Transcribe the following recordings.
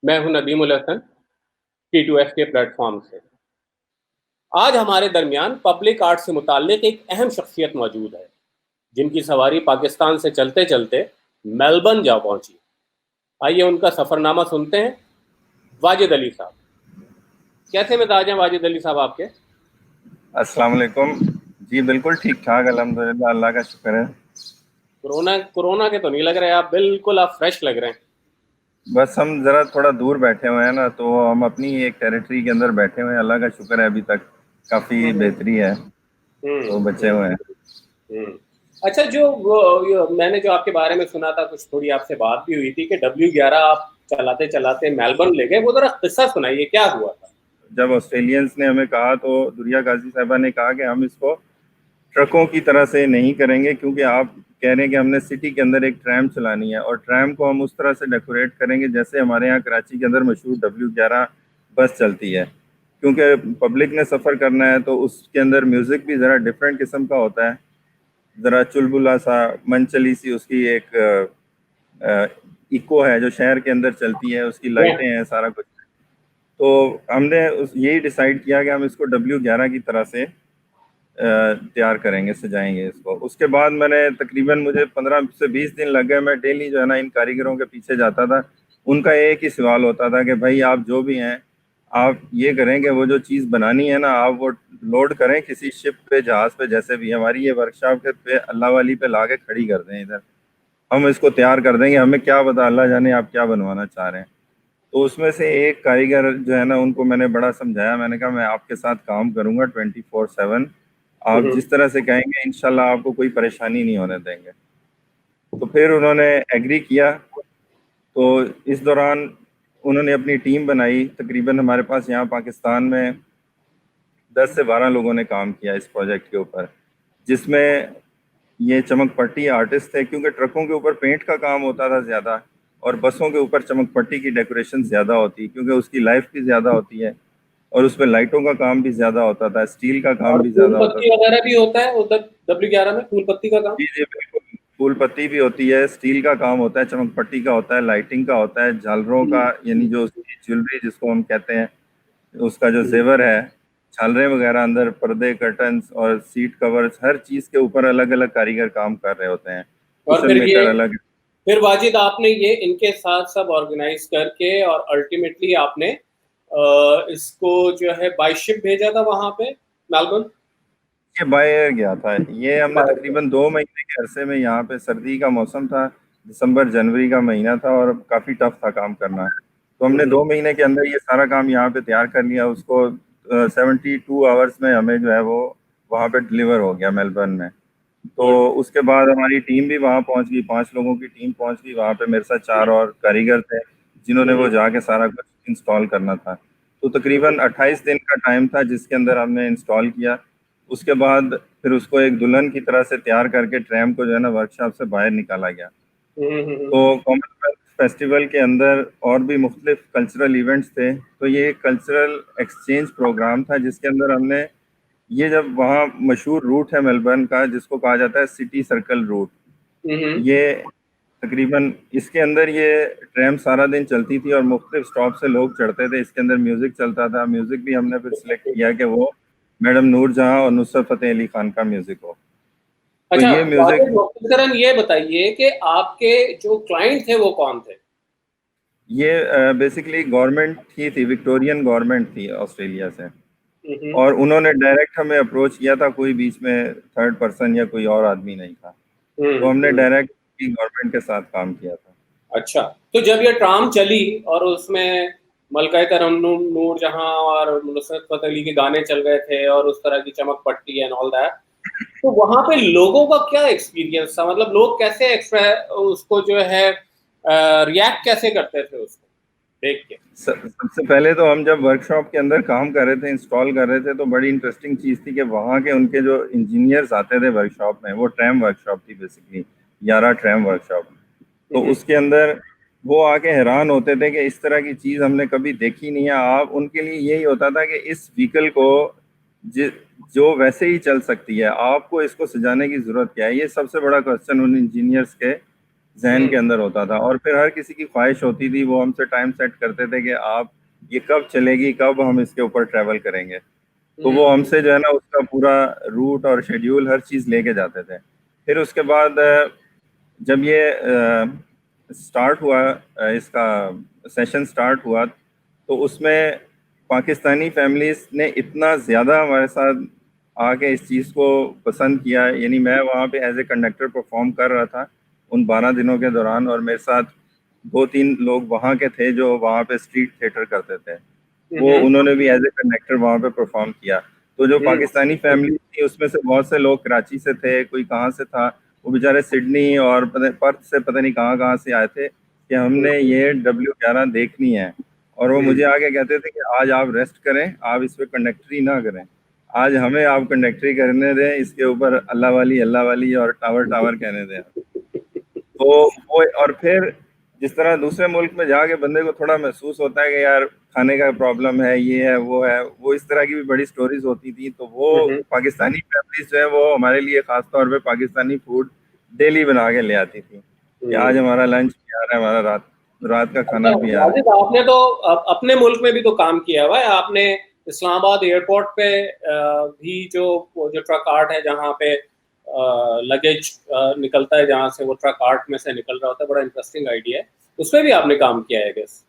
मैं हूं नदीम उल हसन T2F के प्लेटफॉर्म से। आज हमारे दरमियान पब्लिक आर्ट से मुताल्लिक एक अहम शख्सियत मौजूद है, जिनकी सवारी पाकिस्तान से चलते चलते मेलबर्न जा पहुंची। आइए उनका सफ़रनामा सुनते हैं। वाजिद अली साहब, कैसे मिजाज हैं वाजिद अली साहब आपके? अस्सलाम वालेकुम। जी बिल्कुल ठीक ठाक, अल्हम्दुलिल्लाह, अल्लाह का शुक्र है। कोरोना कोरोना के तो नहीं लग रहे आप, बिल्कुल आप फ्रेश लग रहे हैं। बस हम ज़रा थोड़ा दूर बैठे हुए हैं ना, तो हम अपनी एक टेरिटरी के अंदर बैठे हुए हैं। अल्लाह का शुक्र है, अभी तक काफ़ी हम्म बेहतरी है, हम्म तो बचे हुए हम्म हैं। हम्म। अच्छा, मैंने जो आपके बारे में सुना था, कुछ थोड़ी आपसे बात भी हुई थी कि W11 आप चलाते चलाते मेलबर्न ले गए। वो जरा किस्सा सुनाइए, क्या हुआ था? जब ऑस्ट्रेलियंस ने हमें कहा, तो दुरिया गाजी साहबा ने कहा कि हम इसको ट्रकों की तरह से नहीं करेंगे, क्योंकि आप कह रहे हैं कि हमने सिटी के अंदर एक ट्रैम चलानी है, और ट्रैम को हम उस तरह से डेकोरेट करेंगे जैसे हमारे यहाँ कराची के अंदर मशहूर W11 बस चलती है। क्योंकि पब्लिक ने सफ़र करना है, तो उसके अंदर म्यूज़िक भी ज़रा डिफरेंट किस्म का होता है, ज़रा चुलबुला सा, मनचली सी उसकी एक इको है जो शहर के अंदर चलती है, उसकी लाइटें हैं, सारा कुछ। तो हमने यही डिसाइड किया कि हम इसको W11 की तरह से तैयार करेंगे, सजाएंगे इसको। उसके बाद मैंने तकरीबन, मुझे 15 से 20 दिन लग गए। मैं डेली जो है ना इन कारीगरों के पीछे जाता था। उनका एक ही सवाल होता था कि भाई आप जो भी हैं, आप ये करें कि वो जो चीज़ बनानी है ना, आप वो लोड करें किसी शिप पे, जहाज़ पे, जैसे भी हमारी ये वर्कशॉप के पे अल्लाह वाली पे ला के खड़ी कर दें इधर। हम इसको तैयार कर देंगे, हमें क्या पता, अल्लाह जाने आप क्या बनवाना चाह रहे हैं। तो उसमें से एक कारीगर जो है ना, उनको मैंने बड़ा समझाया। मैंने कहा मैं आपके साथ काम करूंगा 24/7, आप हम्म जिस तरह से कहेंगे इंशाल्लाह आपको कोई परेशानी नहीं होने देंगे। तो फिर उन्होंने एग्री किया। तो इस दौरान उन्होंने अपनी टीम बनाई। तकरीबन हमारे पास यहाँ पाकिस्तान में 10 से 12 लोगों ने काम किया इस प्रोजेक्ट के ऊपर, जिसमें ये चमक पट्टी आर्टिस्ट थे, क्योंकि ट्रकों के ऊपर पेंट का काम होता था ज़्यादा, और बसों के ऊपर चमक पट्टी की डेकोरेशन ज़्यादा होती है, क्योंकि उसकी लाइफ भी ज़्यादा होती है, और उसमें लाइटों का काम भी ज़्यादा होता था, स्टील का काम और भी फूल ज़्यादा होता पत्ती था। वगैरह भी होता है उधर W11 में, फूल पत्ती का काम? जी जी बिल्कुल। फूल पत्ती भी होती है, स्टील का काम होता है, चमक पट्टी का होता है, लाइटिंग का होता है, झालरों का, यानी जो उसकी ज्वेलरी जिसको हम कहते हैं, उसका जो हम्म। जेवर है, झालरें वगैरह, अंदर पर्दे, कर्टन्स और सीट कवर्स, हर चीज़ के ऊपर अलग अलग कारीगर काम कर रहे होते हैं। और कुशन मेकर अलग। फिर वाजिद आपने ये इनके साथ सब ऑर्गेनाइज करके और अल्टीमेटली आपने इसको जो है बाय शिप भेजा था वहां पे मेलबर्न। ये बाय एयर गया था। ये हमने बाय शिप। तकरीबन 2 महीने के अरसे में, यहाँ पे सर्दी का मौसम था, दिसंबर जनवरी का महीना था, और काफ़ी टफ था काम करना। तो हमने हम्म 2 महीने के अंदर ये सारा काम यहाँ पे तैयार कर लिया। उसको 72 आवर्स में हमें जो है वो वहाँ पे डिलीवर हो गया मेलबर्न में। तो गुड। उसके बाद हमारी टीम भी वहाँ पहुँच गई, 5 लोगों की टीम पहुँच गई वहाँ पे। मेरे साथ 4 और कारीगर थे, जिन्होंने वो हम्म जाके सारा कुछ इंस्टॉल करना था। तो तकरीबन 28 दिन का टाइम था जिसके अंदर हमने इंस्टॉल किया। उसके बाद फिर उसको एक दुल्हन की तरह से तैयार करके ट्रैम को जो है ना वर्कशॉप से बाहर निकाला गया। तो हम्म। कॉमनवेल्थ फेस्टिवल के अंदर और भी मुख्तलिफ कल्चरल इवेंट्स थे। तो ये एक कल्चरल एक्सचेंज प्रोग्राम था, जिसके अंदर हमने ये, जब वहाँ मशहूर रूट है मेलबर्न का जिसको कहा जाता है सिटी सर्कल रूट, हम्म। ये तकरीबन इसके अंदर ये ट्रैम सारा दिन चलती थी, और मुख्तलिफ स्टॉप से लोग चढ़ते थे। इसके अंदर म्यूज़िक चलता था। म्यूज़िक भी हमने फिर सिलेक्ट किया कि वो मैडम नूर जहाँ और नुसरत फ़तेह अली खान का म्यूज़िक हो। तो अच्छा ये म्यूज़िक, वाजिद, मुख्तसरन ये बताइए कि आपके जो क्लाइंट थे वो कौन थे? ये बेसिकली गवर्नमेंट ही थी, विक्टोरियन गवर्नमेंट थी ऑस्ट्रेलिया से, हम्म और उन्होंने डायरेक्ट हमें अप्रोच किया था। कोई बीच में थर्ड पर्सन या कोई और आदमी नहीं था। तो हमने हम्म। डायरेक्ट गवर्नमेंट के साथ काम किया था। अच्छा, तो जब ये ट्राम चली और उसमें मलकाए तरन्नुम, नूर जहां और नुसरत फतेह अली के गाने चल रहे थे और उस तरह की चमक पट्टी एंड ऑल दैट, तो वहां पे लोगों का क्या एक्सपीरियंस था? मतलब लोग कैसे एक्स्ट्रा उसको जो है रिएक्ट कैसे करते थे उसको देख के? सबसे पहले तो हम जब वर्कशॉप के अंदर काम कर रहे थे, इंस्टॉल कर रहे थे, तो बड़ी इंटरेस्टिंग चीज़ थी कि वहाँ के उनके जो इंजीनियर्स आते थे वर्कशॉप में, वो ट्रैम वर्कशॉप थी बेसिकली, 11 ट्रैम वर्कशॉप। तो हम्म उसके अंदर वो आके हैरान होते थे कि इस तरह की चीज़ हमने कभी देखी नहीं है। आप, उनके लिए यही होता था कि इस व्हीकल को जि जो वैसे ही चल सकती है, आपको इसको सजाने की ज़रूरत क्या है। ये सबसे बड़ा क्वेश्चन उन इंजीनियर्स के जहन के अंदर होता था। और फिर हर किसी की ख्वाहिश होती थी, वो हमसे टाइम सेट करते थे कि आप ये कब चलेगी, कब हम इसके ऊपर ट्रैवल करेंगे। तो वो हमसे जो है ना उसका पूरा रूट और शेड्यूल हर चीज़ लेके जाते थे। फिर उसके बाद जब ये स्टार्ट हुआ, इसका सेशन स्टार्ट हुआ, तो उसमें पाकिस्तानी फैमिलीज ने इतना ज़्यादा हमारे साथ आके इस चीज़ को पसंद किया। यानी मैं वहाँ पे एज ए कंडक्टर परफॉर्म कर रहा था उन 12 दिनों के दौरान, और मेरे साथ 2-3 लोग वहाँ के थे जो वहाँ पे स्ट्रीट थिएटर करते थे। वो उन्होंने भी एज ए कंडक्टर वहाँ पे परफॉर्म किया। तो जो पाकिस्तानी फैमिली थी उसमें से बहुत से लोग कराची से थे, कोई कहाँ से था, वो बेचारे सिडनी और पर्थ से पता नहीं कहाँ कहाँ से आए थे कि हमने ये W11 देखनी है। और वो मुझे आके कहते थे कि आज आप रेस्ट करें, आप इस पे कंडक्टरी ना करें, आज हमें आप कंडक्टरी करने दें, इसके ऊपर अल्लाह वाली और टावर टावर कहने दें। तो वो, और फिर जिस तरह दूसरे मुल्क में जाके बंदे को थोड़ा महसूस होता है कि यार खाने का प्रॉब्लम है, ये है, वो इस तरह की भी बड़ी स्टोरीज होती थी। तो वो पाकिस्तानी फैमिलीज जो है वो हमारे लिए खास तौर पे पाकिस्तानी फूड डेली बना के ले आती थी कि आज हमारा लंच भी आ रहा है, हमारा रात का खाना भी आ रहा है। वाजिद, आपने तो अपने मुल्क में भी तो काम किया हुआ है। आपने इस्लामाबाद एयरपोर्ट पे भी जो ट्रक आर्ट है, जहाँ पे लगेज निकलता है, जहाँ से वो ट्रक आर्ट में से निकल रहा होता है, बड़ा इंटरेस्टिंग आइडिया है। उसमें भी आपने काम किया है गेस?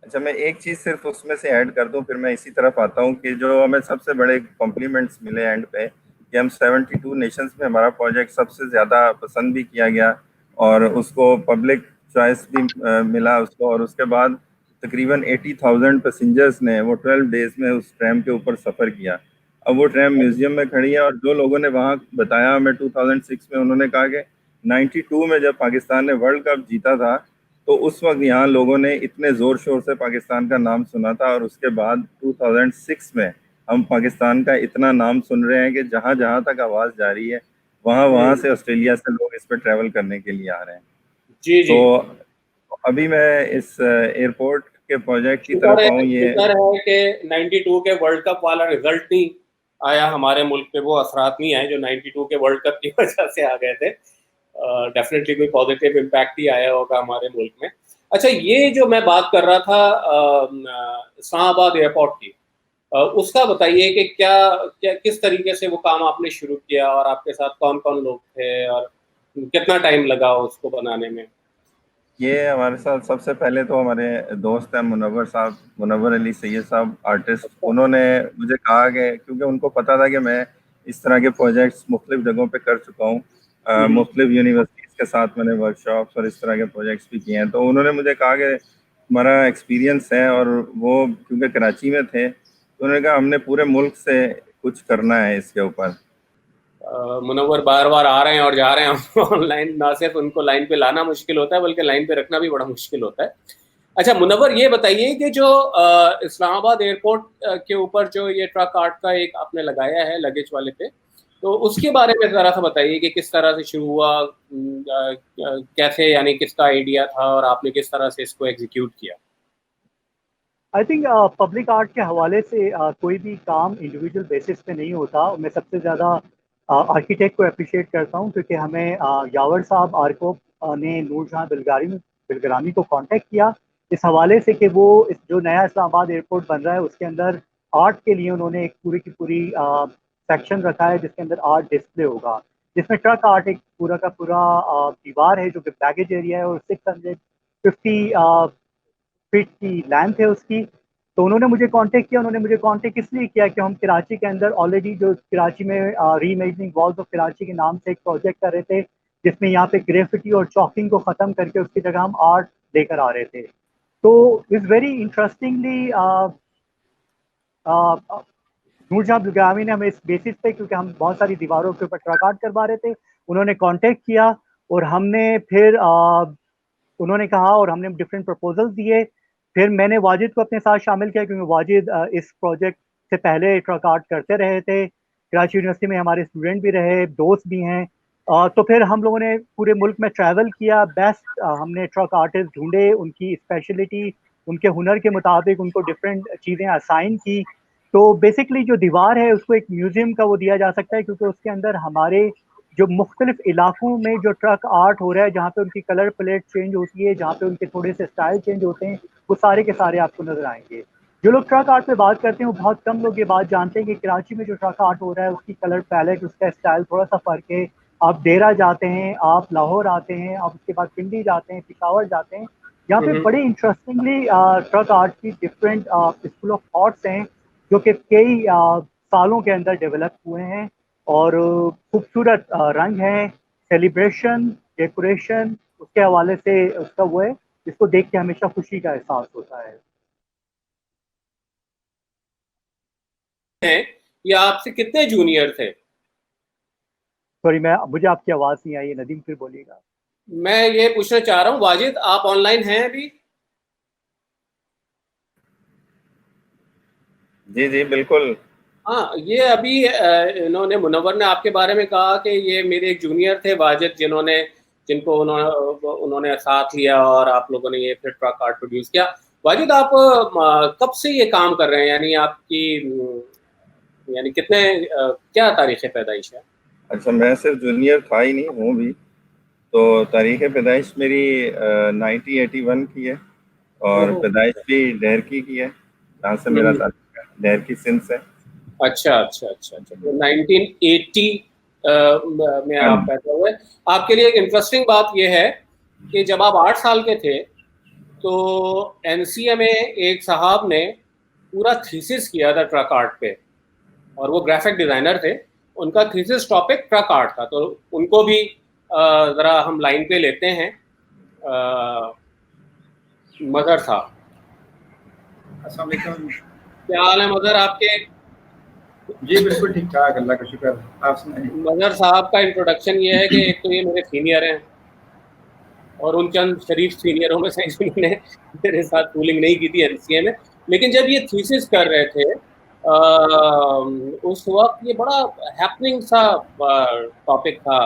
अच्छा, मैं एक चीज़ सिर्फ उसमें से ऐड कर दूं, फिर मैं इसी तरफ आता हूं कि जो हमें सबसे बड़े कॉम्प्लीमेंट्स मिले एंड पे कि हम 72 नेशंस में हमारा प्रोजेक्ट सबसे ज़्यादा पसंद भी किया गया और उसको पब्लिक चॉइस भी मिला उसको। और उसके बाद तकरीबन 80,000 पैसेंजर्स ने वो 12 डेज में उस ट्रैम के ऊपर सफ़र किया। अब वो ट्रैम म्यूज़ियम में खड़ी है, और जो लोगों ने वहाँ बताया हमें 2006 में, उन्होंने कहा कि 92 में जब पाकिस्तान ने वर्ल्ड कप जीता था तो उस वक्त यहाँ लोगों ने इतने ज़ोर शोर से पाकिस्तान का नाम सुना था, और उसके बाद 2006 में हम पाकिस्तान का इतना नाम सुन रहे हैं कि जहाँ जहाँ तक आवाज़ जा रही है वहाँ वहाँ से ऑस्ट्रेलिया से लोग इस पर ट्रैवल करने के लिए आ रहे हैं। जी जी। तो अभी मैं इस एयरपोर्ट के प्रोजेक्ट की तरफ आऊँ। ये शुक्र है कि 92 के वर्ल्ड कप वाला रिजल्ट नहीं आया हमारे मुल्क पे, वो असरात नहीं आए जो 92 के वर्ल्ड कप की वजह से आ गए थे। डेफिनेटली कोई पॉजिटिव इम्पैक्ट ही आया होगा हमारे मुल्क में। अच्छा, ये जो मैं बात कर रहा था इस्लामाबाद एयरपोर्ट की, उसका बताइए कि क्या क्या किस तरीके से वो काम आपने शुरू किया, और आपके साथ कौन कौन लोग थे, और कितना टाइम लगा उसको बनाने में? ये हमारे साथ सबसे पहले तो हमारे दोस्त हैं मुनव्वर साहब, मुनव्वर अली सैयद साहब, आर्टिस्ट। उन्होंने मुझे कहा कि क्योंकि उनको पता था कि मैं इस तरह के प्रोजेक्ट्स मुख्तलिफ जगहों पे कर चुका हूँ, मुख्तलिफ यूनिवर्सिटीज़ के साथ मैंने वर्कशॉप्स और इस तरह के प्रोजेक्ट्स भी किए हैं, तो उन्होंने मुझे कहा कि हमारा एक्सपीरियंस है, और वो क्योंकि कराची में थे तो उन्होंने कहा हमने पूरे मुल्क से कुछ करना है इसके ऊपर। मुनव्वर बार बार आ रहे हैं और जा रहे हैं ऑनलाइन, ना सिर्फ उनको लाइन पे लाना मुश्किल होता है बल्कि लाइन पे रखना भी बड़ा मुश्किल होता है। अच्छा मुनव्वर, ये बताइए कि जो इस्लामाबाद एयरपोर्ट के ऊपर जो ये ट्रक आर्ट का एक आपने लगाया है लगेज वाले पे, तो उसके बारे में ज़रा सा बताइए कि किस तरह से शुरू हुआ, कैसे, यानी किसका आइडिया था और आपने किस तरह से इसको एग्जीक्यूट किया? आई थिंक पब्लिक आर्ट के हवाले से कोई भी काम इंडिविजुअल बेसिस पे नहीं होता। मैं सबसे ज़्यादा आर्किटेक्ट को अप्रिशिएट करता हूँ, क्योंकि हमें यावर साहब आर्कोप ने नूरजहां बिलगरामी को कांटेक्ट किया इस हवाले से कि वो इस जो नया इस्लामाबाद एयरपोर्ट बन रहा है उसके अंदर आर्ट के लिए उन्होंने एक पूरी की पूरी सेक्शन रखा है जिसके अंदर आर्ट डिस्प्ले होगा, जिसमें ट्रक आर्ट एक पूरा का पूरा दीवार है जो कि बैगेज एरिया है और 650 फीट की लेंथ है उसकी। तो उन्होंने मुझे कांटेक्ट किया। उन्होंने मुझे कांटेक्ट इसलिए किया कि हम कराची के अंदर ऑलरेडी जो कराची में री इमेजिनिंग वॉल्स ऑफ कराची के नाम से एक प्रोजेक्ट कर रहे थे, जिसमें यहाँ पे ग्रेफिटी और चॉकिंग को ख़त्म करके उसकी जगह हम आर्ट लेकर आ रहे थे। तो is very interestingly Noorjahan Bilgrami ने हमें इस बेसिस पे, क्योंकि हम बहुत सारी दीवारों के ऊपर ट्रक आर्ट करवा रहे थे, उन्होंने कांटेक्ट किया और हमने फिर उन्होंने कहा और हमने डिफरेंट प्रपोजल्स दिए। फिर मैंने वाजिद को अपने साथ शामिल किया, क्योंकि वाजिद इस प्रोजेक्ट से पहले ट्रक आर्ट करते रहे थे, कराची यूनिवर्सिटी में हमारे स्टूडेंट भी रहे, दोस्त भी हैं। तो फिर हम लोगों ने पूरे मुल्क में ट्रैवल किया, बेस्ट हमने ट्रक आर्टिस्ट ढूंढे, उनकी स्पेशलिटी, उनके हुनर के मुताबिक उनको डिफरेंट चीज़ें असाइन की। तो बेसिकली जो दीवार है उसको एक म्यूजियम का वो दिया जा सकता है, क्योंकि उसके अंदर हमारे जो मुख्तलिफ इलाकों में जो ट्रक आर्ट हो रहा है, जहाँ पे उनकी कलर प्लेट चेंज होती है, जहाँ पे उनके थोड़े से स्टाइल चेंज होते हैं, वो सारे के सारे आपको नजर आएंगे। जो लोग ट्रक आर्ट पे बात करते हैं वो बहुत कम लोग ये बात जानते हैं कि कराची में जो ट्रक आर्ट हो रहा है उसकी कलर पैलेट, उसका स्टाइल थोड़ा सा फर्क है। आप डेरा जाते हैं, आप लाहौर आते हैं, आप उसके बाद पिंडी जाते हैं, पिशावर जाते हैं, यहाँ पे बड़े इंटरेस्टिंगली ट्रक आर्ट की डिफरेंट स्कूल ऑफ थॉट्स हैं जो कि कई सालों के अंदर डेवलप हुए हैं। और खूबसूरत रंग हैं, सेलिब्रेशन, डेकोरेशन, उसके हवाले से उसका वो है, जिसको देख के हमेशा खुशी का एहसास होता है। या आपसे कितने जूनियर थे? सॉरी, मुझे आपकी आवाज़ नहीं आई है, नदीम फिर बोलिएगा। मैं ये पूछना चाह रहा हूँ वाजिद, आप ऑनलाइन हैं अभी? जी जी बिल्कुल। हाँ, ये अभी इन्होंने, मुनव्वर ने आपके बारे में कहा कि ये मेरे एक जूनियर थे वाजिद, जिनको उन्होंने साथ लिया और आप लोगों ने ये फिर ट्रक आर्ट प्रोड्यूस किया। वाजिद, आप कब से ये काम कर रहे हैं, यानी आपकी यानी कितने क्या तारीख पैदाइश है? अच्छा, मैं सिर्फ जूनियर था ही नहीं, हूँ भी। तो तारीख पैदाइश मेरी 1981 की है और पैदाइश भी डहरकी की है, जहाँ से मेरा ताल्लुक है, डहरकी सिंध से। अच्छा अच्छा अच्छा अच्छा, तो 1980 में आप पैदा हुए। आपके लिए एक इंटरेस्टिंग बात यह है कि जब आप 8 साल के थे तो एनसीए में एक साहब ने पूरा थीसिस किया था ट्रक आर्ट पे, और वो ग्राफिक डिजाइनर थे। उनका थीसिस टॉपिक ट्रक आर्ट था, तो उनको भी जरा हम लाइन पे लेते हैं। मदर साहब, अस्सलाम वालेकुम। क्या हाल है मदर आपके? जी बिल्कुल ठीक ठाक, अल्लाह का शुक्र। आप सुनाइए। मदर साहब का इंट्रोडक्शन ये है कि एक तो ये मेरे सीनियर हैं और उन चंद शरीफ सीनियरों में से जिन्होंने मेरे साथ रूलिंग नहीं की थी एनसीए में, लेकिन जब ये थीसिस कर रहे थे उस वक्त ये बड़ा हैपनिंग सा टॉपिक था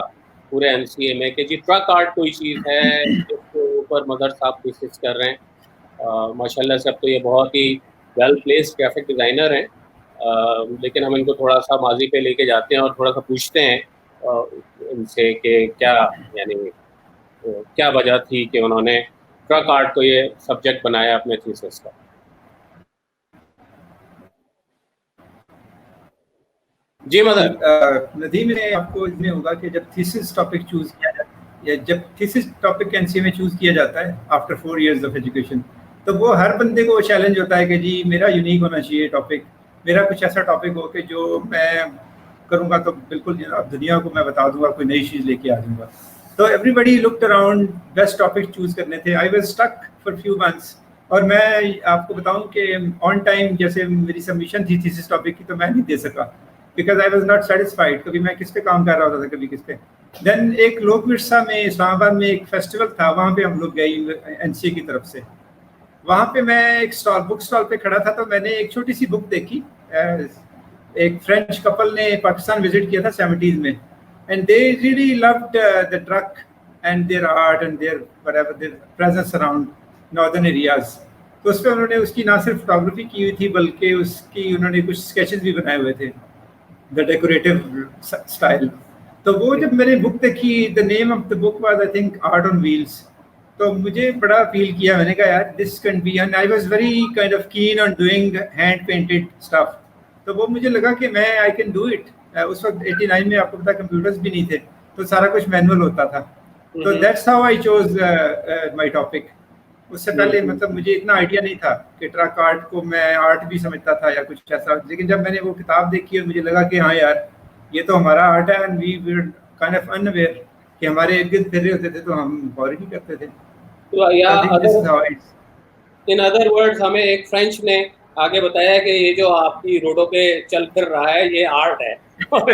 पूरे एनसीए में कि जी ट्रक आर्ट कोई चीज़ है जिसके ऊपर मदर साहब थीसिस कर रहे हैं। माशाल्लाह से अब तो ये बहुत ही वेल प्लेस्ड ग्राफिक डिज़ाइनर हैं, लेकिन हम इनको थोड़ा सा माजी पे लेके जाते हैं और थोड़ा सा पूछते हैं इनसे कि क्या, यानी क्या वजह थी कि उन्होंने ट्रक आर्ट को ये सब्जेक्ट बनाया अपने थीसिस का। जी मदर। नदीम ने आपको इसमें होगा कि जब थीसिस टॉपिक चूज किया जाता है, या जब थीसिस टॉपिक एनसीए में चूज किया जाता है आफ्टर 4 इयर्स ऑफ एजुकेशन, तो वो हर बंदे को चैलेंज होता है कि जी मेरा यूनिक होना चाहिए टॉपिक, मेरा कुछ ऐसा टॉपिक हो कि जो मैं करूँगा तो बिल्कुल दुनिया को मैं बता दूंगा, कोई नई चीज़ लेके आ दूंगा। तो everybody looked around best topic choose करने थे। I was stuck for few months, और मैं आपको बताऊं कि ऑन टाइम जैसे मेरी सबमिशन थी थीसिस टॉपिक की, तो मैं नहीं दे सका because I was not satisfied. कभी मैं किस पे काम कर रहा होता था, कभी किस पे। देन एक लोक विरसा में इस्लामाबाद में एक फेस्टिवल था, वहाँ पे हम लोग गए एनसीए की तरफ से। वहाँ पे मैं एक बुक स्टॉल पे खड़ा था, तो मैंने एक छोटी सी बुक देखी। एक फ्रेंच कपल ने पाकिस्तान विजिट किया था 70s में, and they really loved the truck and their art and their presence around northern areas. तो उस पर उन्होंने उसकी ना सिर्फ फोटोग्राफी की हुई थी, बल्कि उसकी उन्होंने कुछ स्केचेस भी बनाए हुए थे, द डेकोरेटिव स्टाइल। तो वो जब मैंने बुक देखी, the name of the book was I think art on wheels, तो मुझे बड़ा फील किया। मैंने कहा यार this can be, and I was very kind of keen on doing hand painted stuff. तो वो मुझे लगा कि मैं आई कैन डू इट। उस वक्त 89 में आपको पता कंप्यूटर्स भी नहीं थे, तो सारा कुछ मैनुअल होता था। तो that's how I chose my topic. उससे पहले मतलब मुझे इतना आइडिया नहीं था कि ट्रक आर्ट को मैं आर्ट भी समझता था या कुछ ऐसा, लेकिन जब मैंने वो किताब देखी और मुझे लगा कि हाँ यार ये तो हमारा आर्ट है, and we were kind of unaware कि हमारे इर्द गिर्द फिर रहे होते थे तो हम गौर ही करते थे। तो या इन अदर वर्ड्स हमें एक फ्रेंच ने आगे बताया कि ये जो आपकी रोडों पे चल फिर रहा है ये आर्ट है और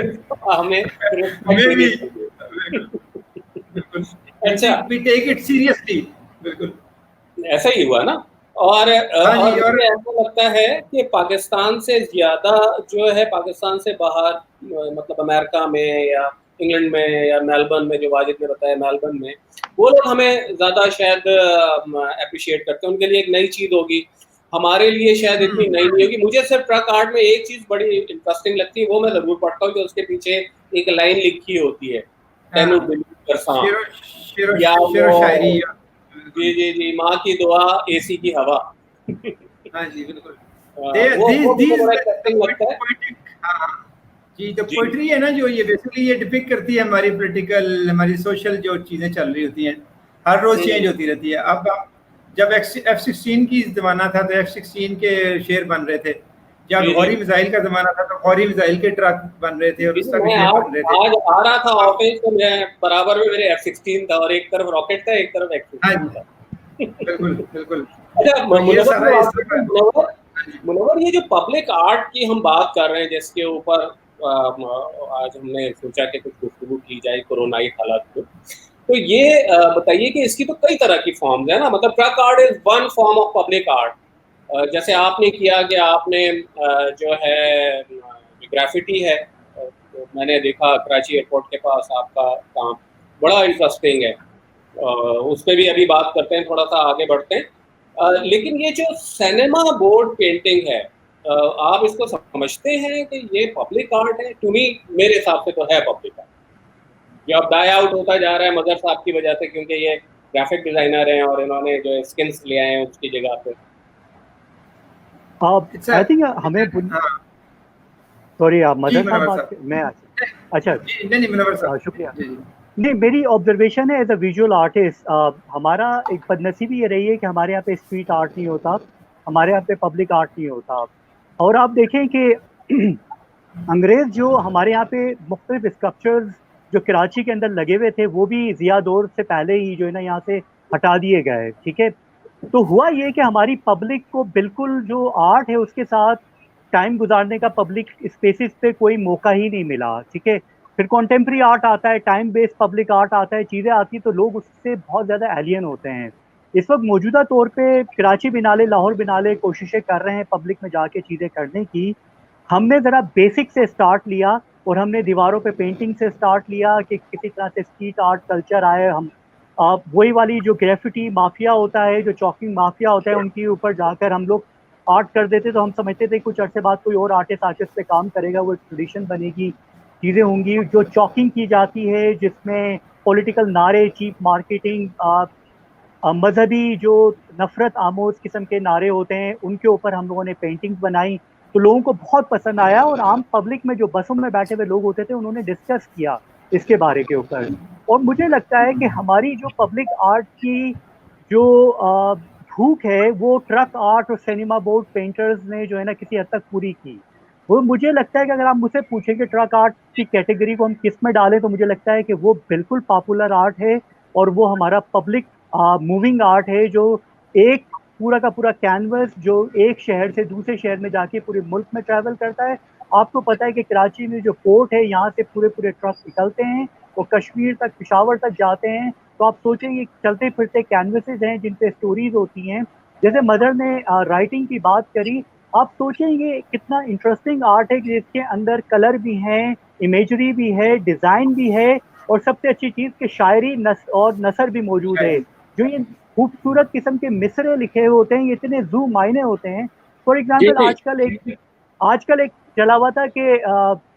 हमें अच्छा वी टेक इट सीरियसली। बिल्कुल ऐसा ही हुआ ना। और मुझे ऐसा लगता है कि पाकिस्तान से ज़्यादा जो है, पाकिस्तान से बाहर मतलब अमेरिका में या इंग्लैंड में या मेलबर्न में, जो वाजिद ने बताया मेलबर्न में, वो लोग हमें ज़्यादा शायद अप्रिशिएट करते हैं। उनके लिए एक नई चीज़ होगी, हमारे लिए शायद इतनी नई नहीं होगी। मुझे सिर्फ ट्रक आर्ट में एक चीज़ बड़ी इंटरेस्टिंग लगती है, वो मैं ज़रूर पढ़ता हूँ कि उसके पीछे एक लाइन लिखी होती है तेनू हाँ, दिल बरसां, शेरो या शेरो वो शायरी। जी जी जी माँ की दुआ एसी की हवा हाँ जी, बिल्कुल। वो मुझे दीज बड़ा द इंटरेस्टिंग लगता है। पोएटिक, हाँ जी, जो जी पोइट्री है ना, जो ये बेसिकली ये डिपिक्ट करती है हमारी पॉलिटिकल, हमारी सोशल जो चीजें चल रही होती हैं, हर रोज चेंज होती रहती है। अब जब F-16 की जमाना था तो F-16 के शेर बन रहे थे, जब जी जी गौरी मिसाइल का जमाना था तो गौरी मिसाइल के ट्रक बन रहे थे और जी, उसका भी मैं शेर आज बन रहे थे। आज आ रहा था अब ऑफिस तो मैं बराबर में मेरे F-16 था और एक तरफ रॉकेट था, एक तरफ हाँ F-16 जी, था। बिल्कुल बिल्कुल। अच्छा तो ये मुनव्वर सारा की इस बात तरह करें, का। हाँ जी, मुनव्वर ये जो पब्लिक आर्ट की हम बात कर रहे हैं जिसके ऊपर आज हमने सोचा कि कुछ गुफ्तगू की जाए कोरोनाई हालात में, तो ये बताइए कि इसकी तो कई तरह की फॉर्म्स है ना, मतलब truck art is one form of public art. जैसे आपने किया कि आपने जो है ग्राफिटी है, तो मैंने देखा कराची एयरपोर्ट के पास आपका काम बड़ा इंटरेस्टिंग है। उस पर भी अभी बात करते हैं, थोड़ा सा आगे बढ़ते हैं। लेकिन ये जो सिनेमा बोर्ड पेंटिंग है, आप इसको समझते हैं कि ये पब्लिक आर्ट है? टू मी, मेरे हिसाब से तो है पब्लिक आर्ट, जो अब डाई आउट होता जा रहा है मगर साहब की वजह से, क्योंकि ये ग्राफिक डिजाइनर हैं और इन्होंने जो स्किल्स ले आए हैं उसकी जगह पे। इट्स आई थिंक हमें हाँ सॉरी आप जी, मदर साहब मुनव्वर बात साहब। मैं अच्छा जी, नहीं नहीं, मुनव्वर साहब। शुक्रिया। जी जी। नहीं, मेरी ऑब्जर्वेशन है एज अ विजुअल आर्टिस्ट, हमारा एक बदनसीबी ये रही है कि हमारे यहाँ पे स्ट्रीट आर्ट नहीं होता, हमारे यहाँ पे पब्लिक आर्ट नहीं होता। और आप देखें कि अंग्रेज जो हमारे यहाँ पे मुख्तलिफ स्कल्पचर्स जो कराची के अंदर लगे हुए थे वो भी जिया दौर से पहले ही जो है ना यहाँ से हटा दिए गए, ठीक है। तो हुआ ये कि हमारी पब्लिक को बिल्कुल जो आर्ट है उसके साथ टाइम गुजारने का पब्लिक स्पेसिस पे कोई मौका ही नहीं मिला, ठीक है। फिर कॉन्टेम्प्रेरी आर्ट आता है, टाइम बेस्ड पब्लिक आर्ट आता है, चीज़ें आती हैं तो लोग उससे बहुत ज़्यादा एलियन होते हैं। इस वक्त मौजूदा तौर पे कराची बिनाले लाहौर बिनाले कोशिशें कर रहे हैं पब्लिक में जाके चीज़ें करने की। हमने ज़रा बेसिक से स्टार्ट लिया और हमने दीवारों पे पेंटिंग से स्टार्ट लिया कि किसी तरह से स्ट्रीट आर्ट कल्चर आए। हम वही वाली जो ग्रेफिटी माफिया होता है, जो चॉकिंग माफिया होता है, उनके ऊपर जाकर हम लोग आर्ट कर देते, तो हम समझते थे कुछ अरसे बाद कोई और आर्टिस्ट आके उस पे काम करेगा, वो एक ट्रेडिशन बनेगी, चीज़ें होंगी। जो चॉकिंग की जाती है जिसमें पॉलिटिकल नारे, चीप मार्केटिंग, मजहबी जो नफरत आमोज किस्म के नारे होते हैं, उनके ऊपर हम लोगों ने पेंटिंग्स बनाई, तो लोगों को बहुत पसंद आया। और आम पब्लिक में जो बसों में बैठे हुए लोग होते थे उन्होंने डिस्कस किया इसके बारे के ऊपर। और मुझे लगता है कि हमारी जो पब्लिक आर्ट की जो भूख है वो ट्रक आर्ट और सिनेमा बोर्ड पेंटर्स ने जो है ना किसी हद तक पूरी की। वो मुझे लगता है कि अगर आप मुझसे पूछें कि ट्रक आर्ट की कैटेगरी को हम किस में डालें, तो मुझे लगता है कि वो बिल्कुल पॉपुलर आर्ट है और वो हमारा पब्लिक मूविंग आर्ट है, जो एक पूरा का पूरा कैनवस जो एक शहर से दूसरे शहर में जाके पूरे मुल्क में ट्रैवल करता है। आपको पता है कि कराची में जो पोर्ट है यहाँ से पूरे पूरे ट्रक निकलते हैं, वो कश्मीर तक, पेशावर तक जाते हैं। तो आप सोचें ये चलते फिरते कैनवसेज हैं जिन पे स्टोरीज होती हैं। जैसे मदर ने राइटिंग की बात करी, आप सोचें ये कितना इंटरेस्टिंग आर्ट है कि जिसके अंदर कलर भी हैं, इमेजरी भी है, डिजाइन भी है, और सबसे अच्छी चीज कि शायरी और नसर भी मौजूद है। शायरी। जो ये खूबसूरत किस्म के मिसरे लिखे होते हैं, ये इतने जू मायने होते हैं। फॉर जी एग्जाम्पल जी आजकल एक चला हुआ था कि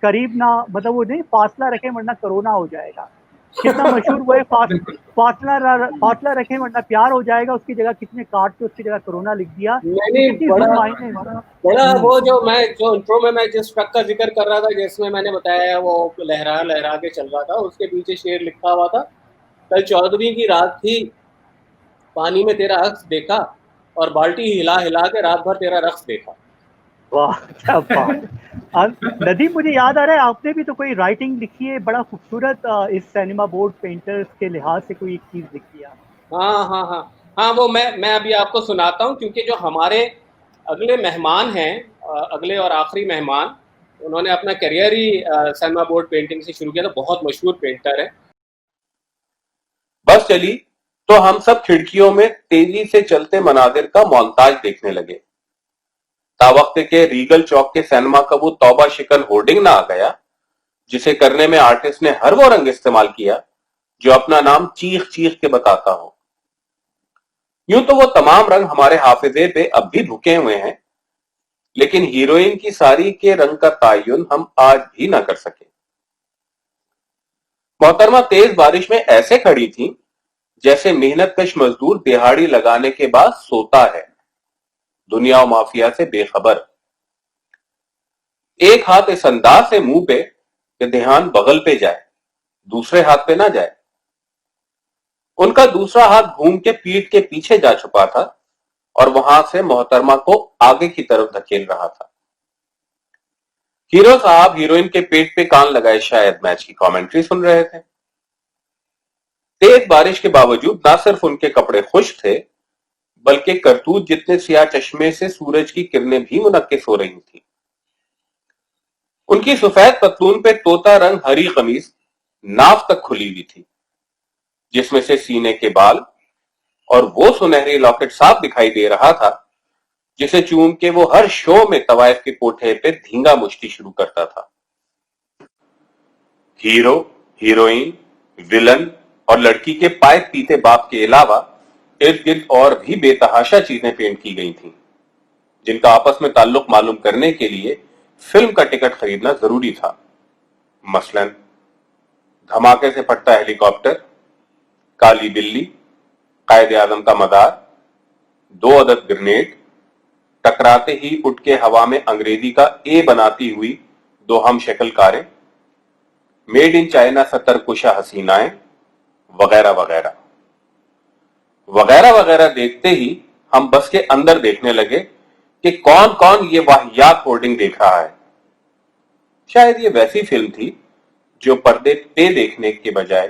करीब ना, मतलब वो नहीं, फासला रखें वरना कोरोना हो जाएगा। कितना मशहूर वो है, बिल्कुल। फासला रखें वरना प्यार हो जाएगा, उसकी जगह किसने काट के उसकी जगह कोरोना लिख दिया। तो मैंने कितनी जू बड़ा मायने। बड़ा वो जो इंट्रो में मैं जिस ट्रक का जिक्र कर रहा था, जिसमें मैंने बताया वो लहरा लहरा के चल रहा था, उसके पीछे शेर लिखा हुआ था, कल 14वीं की रात थी, पानी में तेरा अक्स देखा और बाल्टी हिला हिला के रात भर तेरा रक्स देखा। वाह क्या बात है। नदीम, मुझे याद आ रहा है आपने भी तो कोई राइटिंग लिखी है बड़ा खूबसूरत, इस सिनेमा बोर्ड पेंटर्स के लिहाज से कोई एक चीज लिखी है। हाँ हाँ हाँ हाँ, वो मैं अभी आपको सुनाता हूँ, क्योंकि जो हमारे अगले मेहमान हैं, अगले और आखिरी मेहमान, उन्होंने अपना करियर ही सिनेमा बोर्ड पेंटिंग से शुरू किया था, बहुत मशहूर पेंटर है। बस चली तो हम सब खिड़कियों में तेजी से चलते मनाजिर का मोन्ताज देखने लगे। तावक्ते के रीगल चौक के सिनेमा का वो तौबा शिकन होर्डिंग ना आ गया, जिसे करने में आर्टिस्ट ने हर वो रंग इस्तेमाल किया जो अपना नाम चीख चीख के बताता हो। यूं तो वो तमाम रंग हमारे हाफिजे पे अब भी भुके हुए हैं, लेकिन हीरोइन की साड़ी के रंग का तायुन हम आज भी ना कर सके। मोहतरमा तेज बारिश में ऐसे खड़ी थी जैसे मेहनतकश मजदूर दिहाड़ी लगाने के बाद सोता है, दुनिया और माफिया से बेखबर। एक हाथ इस अंदाज से मुंह पे कि ध्यान बगल पे जाए, दूसरे हाथ पे ना जाए। उनका दूसरा हाथ घूम के पीठ के पीछे जा छुपा था और वहां से मोहतरमा को आगे की तरफ धकेल रहा था। हीरो साहब हीरोइन के पेट पे कान लगाए शायद मैच की कमेंट्री सुन रहे थे। तेज बारिश के बावजूद ना सिर्फ उनके कपड़े खुश थे, बल्कि करतूत जितने सियाह चश्मे से सूरज की किरणें भी मुनक्किस हो रही थी। उनकी सफेद पतलून पे तोता रंग हरी कमीज नाव तक खुली हुई थी, जिसमें से सीने के बाल और वो सुनहरी लॉकेट साफ दिखाई दे रहा था जिसे चूम के वो हर शो में तवायफ के कोठे पे धींगा मुश्ती शुरू करता था। हीरो, हीरोइन, विलन और लड़की के पाए पीते बाप के अलावा इर्द गिर्द और भी बेतहाशा चीजें पेंट की गई थीं, जिनका आपस में ताल्लुक मालूम करने के लिए फिल्म का टिकट खरीदना जरूरी था। मसलन धमाके से फटता हेलीकॉप्टर, काली बिल्ली, कायद आजम का मदार, 2 अदद ग्रेनेड, टकराते ही उठ के हवा में अंग्रेजी का ए बनाती हुई 2 हम शक्ल कारें, मेड इन चाइना सतरकुशा हसीनाएं, वगैरह वगैरह वगैरह वगैरह। देखते ही हम बस के अंदर देखने लगे कि कौन कौन ये वाहियात होर्डिंग देख रहा है। शायद ये वैसी फिल्म थी जो पर्दे पे देखने के बजाय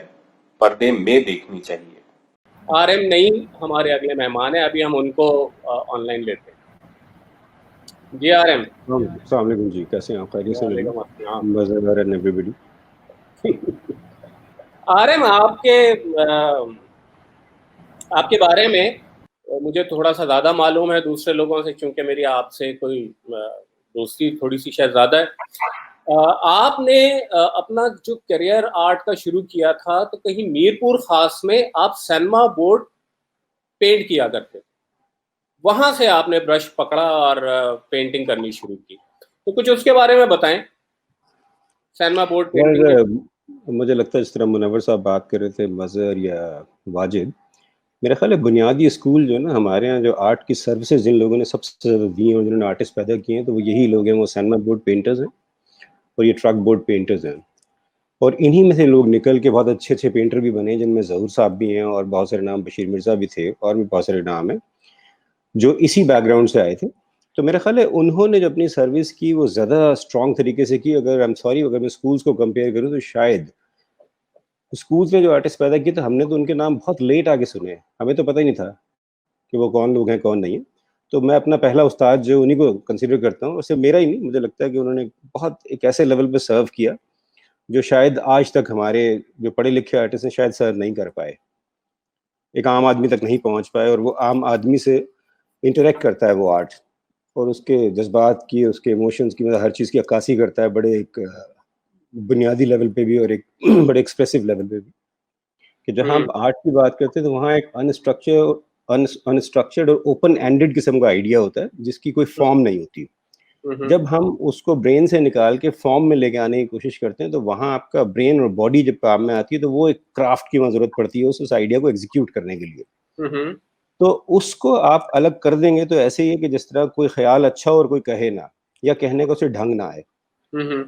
पर्दे में देखनी चाहिए। RM नहीं हमारे अगले मेहमान है, अभी हम उनको ऑनलाइन लेते हैं। जी RM। अस्सलाम वालेकुम जी, कैसे हैं आप? खैरियत से हैं? एवरीबॉडी। RM आपके बारे में मुझे थोड़ा सा ज्यादा मालूम है दूसरे लोगों से, क्योंकि मेरी आपसे कोई दोस्ती थोड़ी सी शायद ज्यादा है। आपने अपना जो करियर आर्ट का शुरू किया था तो कहीं मीरपुर खास में आप सिनेमा बोर्ड पेंट किया करते, वहां से आपने ब्रश पकड़ा और पेंटिंग करनी शुरू की, तो कुछ उसके बारे में बताएं। सिनेमा बोर्ड पेंटिंग मुझे लगता है जिस तरह मुनव्वर साहब बात कर रहे थे, मजहर या वाजिद, मेरा ख्याल है बुनियादी स्कूल जो है ना हमारे यहाँ, जो आर्ट की सर्विसेज जिन लोगों ने सबसे ज़्यादा दी हैं और जिन्होंने आर्टिस्ट पैदा किए हैं, तो वो यही लोग हैं। वो सिनेमा बोर्ड पेंटर्स हैं और ये ट्रक बोर्ड पेंटर्स हैं, और इन्हीं में से लोग निकल के बहुत अच्छे अच्छे पेंटर भी बने, जिनमें ज़हूर साहब भी हैं और बहुत सारे नाम, बशीर मिर्ज़ा भी थे और भी बहुत सारे नाम हैं जो इसी बैकग्राउंड से आए थे। तो मेरा ख्याल है उन्होंने जो अपनी सर्विस की वो ज़्यादा स्ट्रॉन्ग तरीके से की। अगर मैं स्कूल्स को कंपेयर करूँ तो शायद स्कूल्स में जो आर्टिस्ट पैदा किए, तो हमने तो उनके नाम बहुत लेट आके सुने, हमें तो पता ही नहीं था कि वो कौन लोग हैं कौन नहीं है। तो मैं अपना पहला उस्ताद जो उन्हीं को कंसिडर करता हूँ, और सिर्फ मेरा ही नहीं, मुझे लगता है कि उन्होंने बहुत एक ऐसे लेवल पे सर्व किया जो शायद आज तक हमारे जो पढ़े लिखे आर्टिस्ट हैं शायद सर्व नहीं कर पाए, एक आम आदमी तक नहीं पहुँच पाए। और वो आम आदमी से इंटरेक्ट करता है वो आर्ट, और उसके जज्बात की, उसके इमोशंस की, मतलब हर चीज़ की अक्कासी करता है, बड़े एक बुनियादी लेवल पे भी और एक बड़े एक्सप्रेसिव लेवल पे भी। कि जहाँ हम आर्ट की बात करते हैं तो वहाँ एक अनस्ट्रक्चर्ड और ओपन एंडेड किस्म का आइडिया होता है जिसकी कोई फॉर्म नहीं होती। जब हम उसको ब्रेन से निकाल के फॉर्म में लेके आने की कोशिश करते हैं, तो वहाँ आपका ब्रेन और बॉडी जब काम में आती है, तो वो एक क्राफ्ट की वहाँ जरूरत पड़ती है उस आइडिया को एग्जीक्यूट करने के लिए। तो उसको आप अलग कर देंगे तो ऐसे ही है कि जिस तरह कोई ख्याल अच्छा हो और कोई कहे ना, या कहने को उसे ढंग ना आए,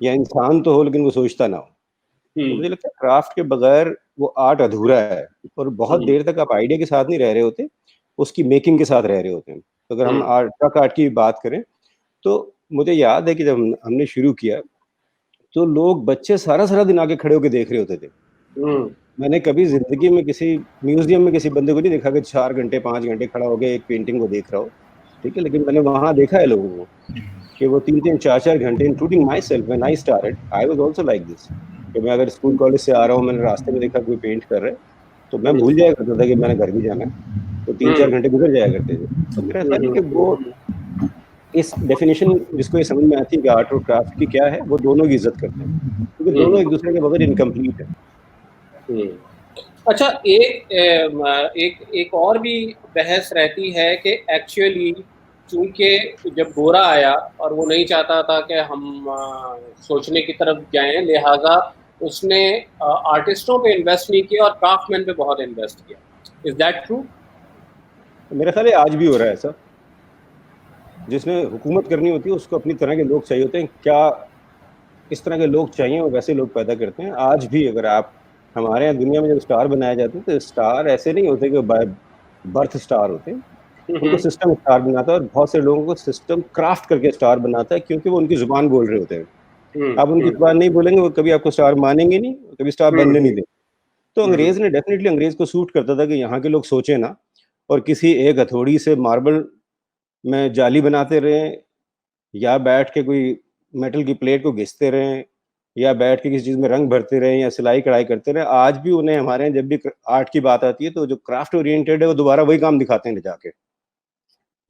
या इंसान तो हो लेकिन वो सोचता ना हो। तो मुझे लगता है क्राफ्ट के बगैर वो आर्ट अधूरा है, और बहुत देर तक आप आइडिया के साथ नहीं रह रहे होते, उसकी मेकिंग के साथ रह रहे होते हैं। तो अगर हम ट्रक आर्ट की बात करें, तो मुझे याद है कि जब हमने शुरू किया तो लोग, बच्चे सारा दिन आके खड़े होकर देख रहे होते थे। मैंने कभी जिंदगी में किसी म्यूजियम में किसी बंदे को नहीं देखा कि 4 घंटे 5 घंटे खड़ा हो गया एक पेंटिंग को देख रहा हो, ठीक है, लेकिन मैंने वहां देखा है लोगों को कि वो 3-3 4-4 घंटे, including my self when I started, I was also like this, कि मैं अगर स्कूल कॉलेज से आ रहा हूँ, मैंने रास्ते में देखा कोई पेंट कर रहे, तो मैं भूल जाया करता था कि मैंने घर भी जाना है, तो 3-4 घंटे गुजर जाया करते थे। तो मेरा ख्याल है कि वो इस डेफिनेशन जिसको ये समझ में आती है कि आर्ट और क्राफ्ट की क्या है, वो दोनों की इज्जत करते हैं, क्योंकि दोनों एक दूसरे के बगैर इनकम्प्लीट है। अच्छा, एक और भी बहस रहती है कि एक्चुअली चूंकि जब गोरा आया और वो नहीं चाहता था कि हम सोचने की तरफ जाएं, लिहाजा उसने आर्टिस्टों पे इन्वेस्ट नहीं किया और क्राफ्टमैन पे बहुत इन्वेस्ट किया। Is that true? मेरा ख्याल है आज भी हो रहा है ऐसा। जिसने हुकूमत करनी होती है उसको अपनी तरह के लोग चाहिए होते हैं, क्या इस तरह के लोग चाहिए और वैसे लोग पैदा करते हैं। आज भी अगर आप हमारे यहाँ दुनिया में जब स्टार बनाए जाते हैं तो स्टार ऐसे नहीं होते कि बाय बर्थ स्टार होते हैं, उनको सिस्टम स्टार बनाता है, और बहुत से लोगों को सिस्टम क्राफ्ट करके स्टार बनाता है क्योंकि वो उनकी जुबान बोल रहे होते हैं। आप उनकी जुबान नहीं बोलेंगे वो कभी आपको स्टार मानेंगे नहीं, कभी स्टार बनने नहीं देंगे। तो अंग्रेज ने डेफिनेटली, अंग्रेज को सूट करता था कि यहाँ के लोग सोचे ना और किसी एक हथौड़ी से मार्बल में जाली बनाते रहे, या बैठ के कोई मेटल की प्लेट को घिसते रहें, या बैठ के किसी चीज में रंग भरते रहें, या सिलाई कढ़ाई करते रहे। आज भी उन्हें हमारे यहाँ जब भी आर्ट की बात आती है तो जो क्राफ्ट ओरिएंटेड है वो दोबारा वही काम दिखाते हैं ले जाके।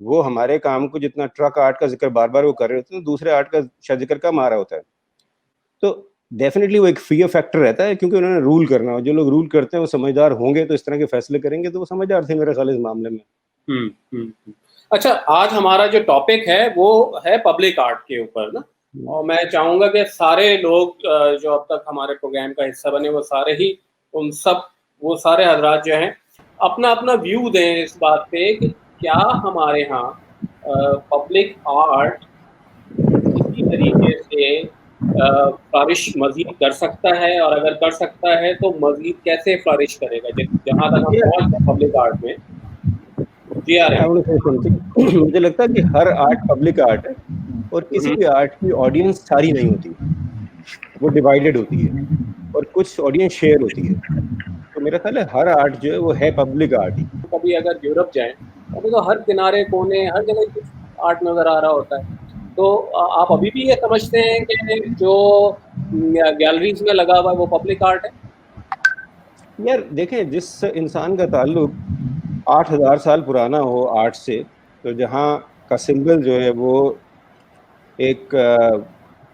वो हमारे काम को जितना ट्रक आर्ट का जिक्र बार बार वो कर रहे होते हैं, दूसरे आर्ट का शायद जिक्र कम आ रहा होता है। तो डेफिनेटली वो एक फियर फैक्टर रहता है क्योंकि उन्होंने रूल करना हो। जो लोग रूल करते हैं वो समझदार होंगे तो इस तरह के फैसले करेंगे, तो वो समझदार थे मेरे ख्याल इस मामले में। अच्छा, आज हमारा जो टॉपिक है वो है पब्लिक आर्ट के ऊपर ना, और मैं चाहूंगा कि सारे लोग जो अब तक हमारे प्रोग्राम का हिस्सा बने वो सारे ही वो सारे हजरात जो हैं अपना अपना व्यू दें इस बात पे कि क्या हमारे यहाँ पब्लिक आर्ट किसी तरीके से फ्लरिश मजीद कर सकता है, और अगर कर सकता है तो मजीद कैसे फ्लरिश करेगा जहाँ तक हम पहुँच पब्लिक आर्ट में। मुझे लगता है कि हर आर्ट पब्लिक आर्ट है और किसी भी आर्ट की ऑडियंस सारी नहीं होती, वो डिवाइडेड होती है और कुछ ऑडियंस शेयर होती है। तो मेरा ख्याल है हर आर्ट जो है वो है पब्लिक आर्ट ही। कभी अगर यूरोप जाएं तो हर किनारे कोने हर जगह कुछ आर्ट नजर आ रहा होता है। तो आप अभी भी ये समझते हैं कि जो गैलरीज में लगा हुआ है वो पब्लिक आर्ट है? यार देखें, जिस इंसान का ताल्लुक 8000 साल पुराना हो आर्ट से, तो जहाँ का सिंबल जो है वो एक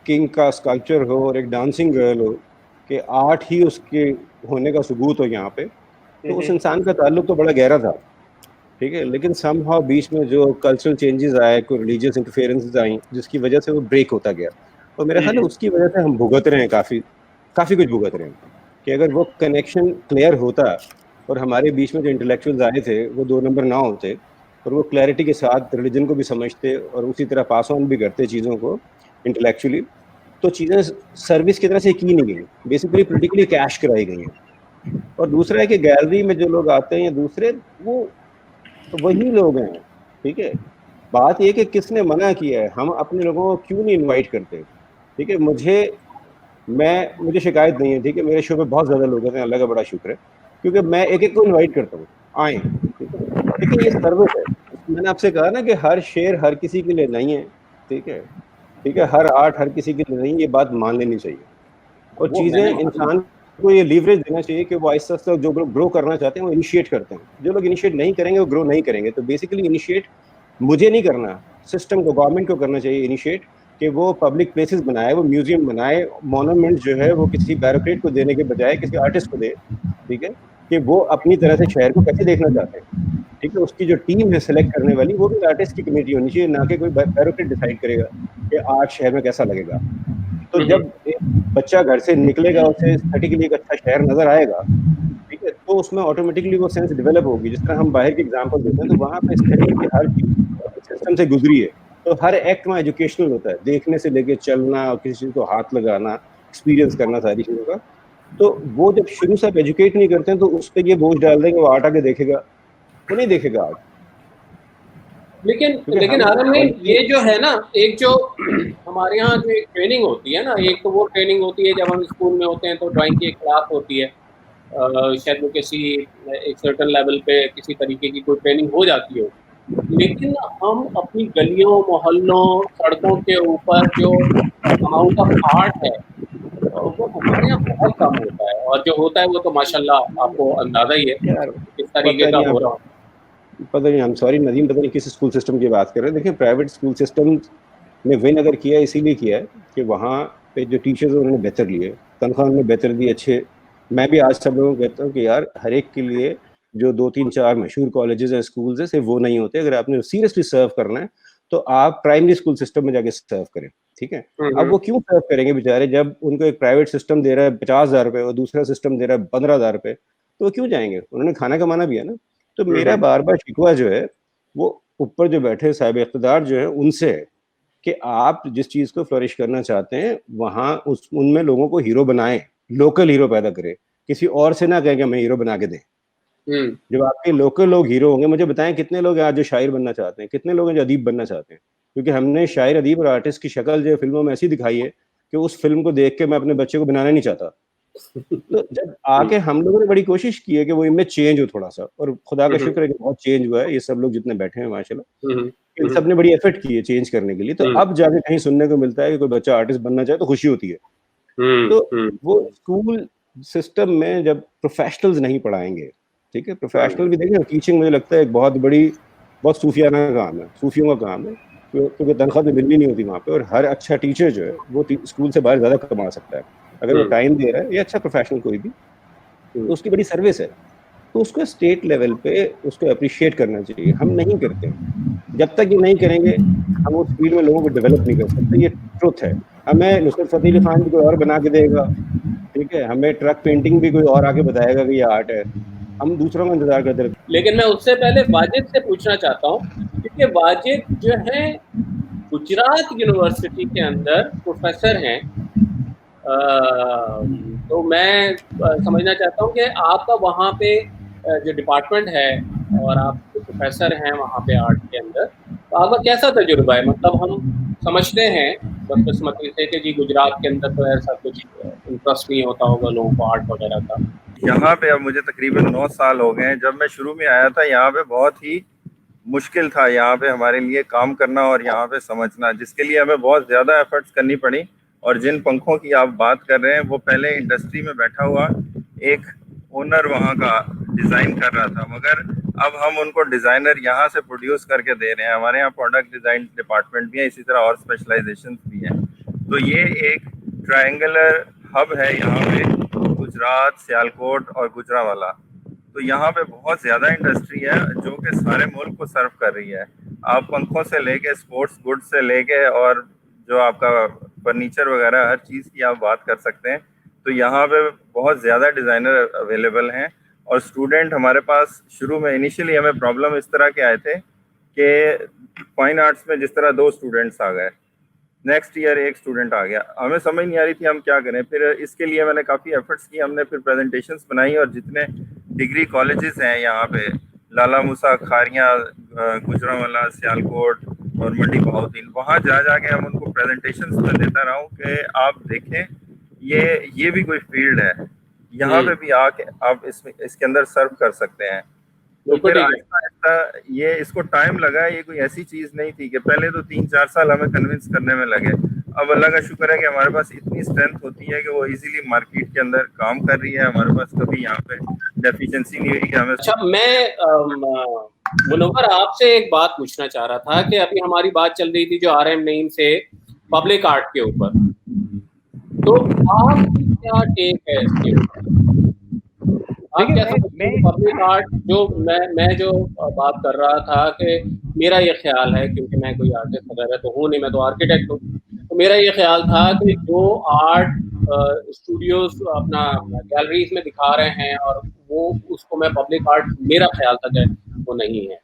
किंग का स्कल्पचर हो और एक डांसिंग गर्ल हो, कि आर्ट ही उसके होने का सबूत हो यहाँ पे, तो उस इंसान का ताल्लुक तो बड़ा गहरा था, ठीक है। लेकिन समहाउ बीच में जो कल्चरल चेंजेस आए, कोई रिलीजियस इंटरफेरेंसेस आई, जिसकी वजह से वो ब्रेक होता गया, और मेरा ख्याल है उसकी वजह से हम भुगत रहे हैं, काफ़ी कुछ भुगत रहे हैं। कि अगर वो कनेक्शन क्लियर होता और हमारे बीच में जो इंटेलेक्चुअल्स आए थे वो 2 नंबर ना होते, और वो क्लैरिटी के साथ रिलीजन को भी समझते और उसी तरह पास ऑन भी करते चीज़ों को इंटेलेक्चुअली, तो चीज़ें सर्विस की तरह से की नहीं गई, बेसिकली पोलिटिकली कैश कराई गई हैं। और दूसरा है कि गैलरी में जो लोग आते हैं या दूसरे, वो तो वही लोग हैं, ठीक है। बात ये कि किसने मना किया है, हम अपने लोगों को क्यों नहीं इनवाइट करते, ठीक है। मुझे शिकायत नहीं है, ठीक है, मेरे शो पे बहुत ज़्यादा लोग हैं, अल्लाह का बड़ा शुक्र है, क्योंकि मैं एक एक को इनवाइट करता हूँ, आए, ठीक है। लेकिन ये सर्विस है, मैंने आपसे कहा ना कि हर शेर हर किसी के लिए नहीं है, ठीक है, हर आर्ट हर किसी के लिए नहीं, ये बात मान लेनी चाहिए। और चीज़ें इंसान को ये लीवरेज देना चाहिए कि वो आहिस्ता आहिस्ता जो ग्रो करना चाहते हैं वो इनिशिएट करते हैं। जो लोग इनिशिएट नहीं करेंगे वो ग्रो नहीं करेंगे। तो बेसिकली इनिशिएट मुझे नहीं करना, सिस्टम को, गवर्नमेंट को करना चाहिए इनिशिएट, कि वो पब्लिक प्लेसेस बनाए, वो म्यूजियम बनाए, मोनूमेंट जो है वो किसी बैरोक्रेट को देने के बजाय किसी आर्टिस्ट को दे, ठीक है, कि वो अपनी तरह से शहर को कैसे देखना चाहते हैं, ठीक है। उसकी जो टीम है सेलेक्ट करने वाली, वो भी आर्टिस्ट की कमेटी होनी चाहिए, ना कि कोई बैरोक्रेट डिसाइड करेगा कि आर्ट शहर में कैसा लगेगा। तो जब एक बच्चा घर से निकलेगा, उसे एस्थेटिकली एक अच्छा शहर नजर आएगा, ठीक है, तो उसमें ऑटोमेटिकली वो सेंस डेवलप होगी। जिस तरह हम बाहर की एग्जांपल देते हैं, तो वहाँ पे एस्थेटिक की हर चीज सिस्टम से गुजरी है। तो हर एक्ट में एजुकेशनल होता है, देखने से लेके चलना, किसी चीज को हाथ लगाना, एक्सपीरियंस करना, सारी चीजों का। तो वो जब शुरू से आप एजुकेट नहीं करते हैं तो उस पर ये बोझ डाल देंगे, वो आर्ट आगे देखेगा, वो नहीं देखेगा आर्ट। लेकिन आलम में ये जो है ना, एक जो हमारे यहाँ जो एक ट्रेनिंग होती है ना, एक तो वो ट्रेनिंग होती है जब हम स्कूल में होते हैं तो ड्राइंग की एक क्लास होती है, शायद वो किसी एक सर्टन लेवल पे किसी तरीके की कोई ट्रेनिंग हो जाती हो। लेकिन हम अपनी गलियों, मोहल्लों, सड़कों के ऊपर जो अमाउंट ऑफ आर्ट है वो हमारे यहाँ बहुत कम होता है, और जो होता है वो तो माशाल्लाह आपको अंदाजा ही है किस तरीके का हो रहा है। पता नहीं, आई एम सॉरी नदीम, पता नहीं किस स्कूल सिस्टम की बात कर रहे हैं। देखिए, प्राइवेट स्कूल सिस्टम ने विन अगर किया इसीलिए किया है कि वहाँ पे जो टीचर्स हैं उन्होंने बेहतर लिए, तनख्वाह उन्होंने बेहतर दी, अच्छे। मैं भी आज सब लोगों को कहता हूँ कि यार हर एक के लिए जो 2-3-4 मशहूर कॉलेजेस हैं, स्कूल्स हैं, सिर्फ वो नहीं होते। अगर आपने सीरियसली सर्व करना है तो आप प्राइमरी स्कूल सिस्टम में जाके सर्व करें, ठीक है। अब वो क्यों सर्व करेंगे बेचारे, जब उनको एक प्राइवेट सिस्टम दे रहा है 50,000 रुपए और दूसरा सिस्टम दे रहा है 15,000 रुपए, तो वो क्यों जाएंगे, उन्होंने खाना कमाना भी है ना। तो मेरा बार बार शिकवा जो है वो ऊपर जो बैठे साहिब इख्तिदार जो है उनसे है कि आप जिस चीज को फ्लरिश करना चाहते हैं वहां उनमें लोगों को हीरो बनाएं, लोकल हीरो पैदा करें, किसी और से ना कहें कि हमें हीरो बना के दें। जब आपके लोकल लोग हीरो होंगे, मुझे बताएं कितने लोग हैं आज जो शायर बनना चाहते हैं, कितने लोग हैं जो अदीब बनना चाहते हैं, क्योंकि हमने शायर, अदीब और आर्टिस्ट की शक्ल जो फिल्मों में ऐसी दिखाई है कि उस फिल्म को देख के मैं अपने बच्चे को बनाना नहीं चाहता। तो जब आके हम लोगों ने बड़ी कोशिश की है कि वो इमेज चेंज हो थोड़ा सा, और खुदा का शुक्र है कि बहुत चेंज हुआ है, ये सब लोग जितने बैठे हैं माशाल्लाह इन सब ने बड़ी एफर्ट की है चेंज करने के लिए। तो अब जाके कहीं सुनने को मिलता है कि कोई बच्चा आर्टिस्ट बनना चाहे तो खुशी होती है। तो वो स्कूल सिस्टम में जब प्रोफेशनल्स नहीं पढ़ाएंगे, ठीक है, प्रोफेशनल भी देखें, टीचिंग मुझे लगता है एक बहुत सूफियाना काम है, सूफियों का काम है, क्योंकि तनख्वाह तो मिलनी नहीं होती वहाँ पे, और हर अच्छा टीचर जो है वो स्कूल से बाहर ज्यादा कमा सकता है अगर वो टाइम दे रहा है, या अच्छा प्रोफेशनल कोई भी, तो उसकी बड़ी सर्विस है। तो उसको स्टेट लेवल पे उसको अप्रिशिएट करना चाहिए, हम नहीं करते। जब तक ये नहीं करेंगे हम उस फील्ड में लोगों को डेवलप नहीं कर सकते, ये ट्रुथ है। हमें नुसरत फतेह अली खान भी कोई और बना के देगा, ठीक है, हमें ट्रक पेंटिंग भी कोई और आके बताएगा कि ये आर्ट है, हम दूसरों का इंतजार करते रहते। लेकिन मैं उससे पहले वाजिद से पूछना चाहता हूँ, क्योंकि वाजिद जो है गुजरात यूनिवर्सिटी के अंदर प्रोफेसर हैं, तो मैं समझना चाहता हूँ कि आपका वहाँ पे जो डिपार्टमेंट है और आप प्रोफेसर हैं वहाँ पे आर्ट के अंदर, तो आपका कैसा तजुर्बा है? मतलब हम समझते हैं बदकिस्मती से कि जी गुजरात के अंदर तो ऐसा कुछ इंटरेस्ट नहीं होता होगा लोगों को आर्ट वगैरह का। यहाँ पे अब मुझे तकरीबन 9 साल हो गए हैं। जब मैं शुरू में आया था यहाँ पे बहुत ही मुश्किल था यहाँ पे हमारे लिए काम करना और यहाँ पे समझना, जिसके लिए हमें बहुत ज़्यादा एफर्ट्स करनी पड़ी। और जिन पंखों की आप बात कर रहे हैं वो पहले इंडस्ट्री में बैठा हुआ एक ओनर वहाँ का डिज़ाइन कर रहा था, मगर अब हम उनको डिज़ाइनर यहाँ से प्रोड्यूस करके दे रहे हैं। हमारे यहाँ प्रोडक्ट डिज़ाइन डिपार्टमेंट भी है, इसी तरह और स्पेशलाइजेशन भी हैं। तो ये एक ट्रायंगुलर हब है यहाँ पे, गुजरात, सियालकोट और गुजरावाला। तो यहाँ पे बहुत ज़्यादा इंडस्ट्री है जो कि सारे मुल्क को सर्व कर रही है। आप पंखों से लेके स्पोर्ट्स गुड्स से लेके और जो आपका फर्नीचर वगैरह हर चीज़ की आप बात कर सकते हैं। तो यहाँ पे बहुत ज़्यादा डिज़ाइनर अवेलेबल हैं। और स्टूडेंट हमारे पास शुरू में इनिशियली हमें प्रॉब्लम इस तरह के आए थे कि फाइन आर्ट्स में जिस तरह 2 स्टूडेंट्स आ गए, नेक्स्ट ईयर 1 स्टूडेंट आ गया, हमें समझ नहीं आ रही थी हम क्या करें। फिर इसके लिए मैंने काफ़ी एफर्ट्स किए, हमने फिर प्रेजेंटेशंस बनाई और जितने डिग्री कॉलेजेस हैं यहाँ पे, लाला मूसा, खारियाँ, गुजरावाला, सियालकोट और मंडी बहाउद्दीन, वहाँ जा के हम उनको प्रेजेंटेशंस में देता रहा हूँ कि आप देखें ये भी कोई फील्ड है, यहाँ पे भी आके आप इसके अंदर सर्व कर सकते हैं। तो फिर आहिस्ता आहिस्ता ये इसको टाइम लगा, ये कोई ऐसी चीज़ नहीं थी कि पहले तो 3-4 साल हमें कन्विंस करने में लगे। अब अल्लाह का शुक्र है कि हमारे पास इतनी स्ट्रेंथ होती है कि वो इजीली मार्केट के अंदर काम कर रही है। हमारे पास कभी यहाँ पे डेफिशिएंसी नहीं हुई कि हमें। अच्छा, मैं मुनव्वर आपसे एक बात पूछना चाह रहा था कि अभी हमारी बात चल रही थी जो RM नईम से पब्लिक आर्ट के ऊपर, तो आपकी क्या टेक है इसके ऊपर? पब्लिक आर्ट जो मैं जो बात कर रहा था कि मेरा ये ख्याल है, क्योंकि मैं कोई आर्टिस्ट वगैरह तो हूँ नहीं, मैं तो आर्किटेक्ट हूँ, तो मेरा ये ख्याल था कि जो आर्ट स्टूडियोज अपना गैलरीज में दिखा रहे हैं और वो उसको मैं पब्लिक आर्ट, मेरा ख्याल था कि वो नहीं है,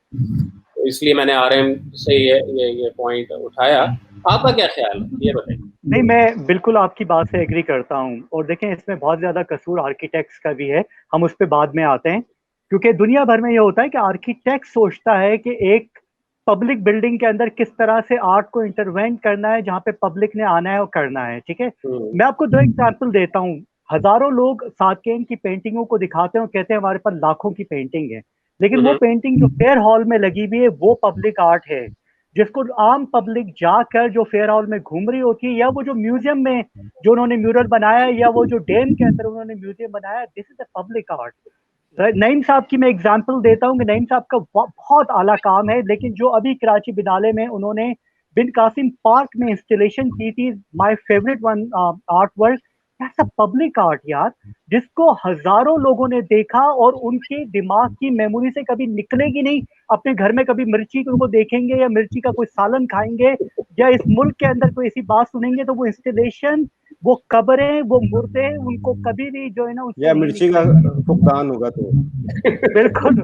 तो इसलिए मैंने RM से ये पॉइंट उठाया। आपका क्या ख्याल है, ये बताइए। नहीं, मैं बिल्कुल आपकी बात से एग्री करता हूँ, और देखें इसमें बहुत ज़्यादा कसूर आर्किटेक्ट्स का भी है, हम उस पर बाद में आते हैं। क्योंकि दुनिया भर में ये होता है कि आर्किटेक्ट सोचता है कि एक पब्लिक बिल्डिंग के अंदर किस तरह से आर्ट को इंटरवेंट करना है, जहाँ पे पब्लिक ने आना है और करना है, ठीक है। मैं आपको 2 एग्जाम्पल देता हूँ। हजारों लोग साकेन की पेंटिंगों को दिखाते हैं और कहते हैं हमारे पास लाखों की पेंटिंग है, लेकिन वो पेंटिंग जो फेयर हॉल में लगी हुई है वो पब्लिक आर्ट है, जिसको आम पब्लिक जाकर जो फेयर हॉल में घूम रही होती है, या वो जो म्यूजियम में जो उन्होंने म्यूरल बनाया है, या वो जो डैम के अंदर उन्होंने म्यूजियम बनाया, this is the public art. Naeem साहब की मैं एग्जांपल देता हूँ कि नईम साहब का बहुत आला काम है, लेकिन जो अभी कराची बिनाले में उन्होंने बिन कासिम पार्क में इंस्टॉलेशन की थी, my favourite one art work, that's a public art यार, जिसको हजारों लोगों ने देखा और उनके दिमाग की मेमोरी से कभी निकलेगी नहीं। अपने घर में कभी मिर्ची को देखेंगे या मिर्ची का कोई सालन खाएंगे या इस मुल्क के अंदर कोई ऐसी बात सुनेंगे तो वो इंस्टॉलेशन, वो कब्रें, वो मुर्दे उनको कभी भी जो है ना उससे या नहीं मिर्ची का निकलेंगे। फुकदान होगा तो बिल्कुल।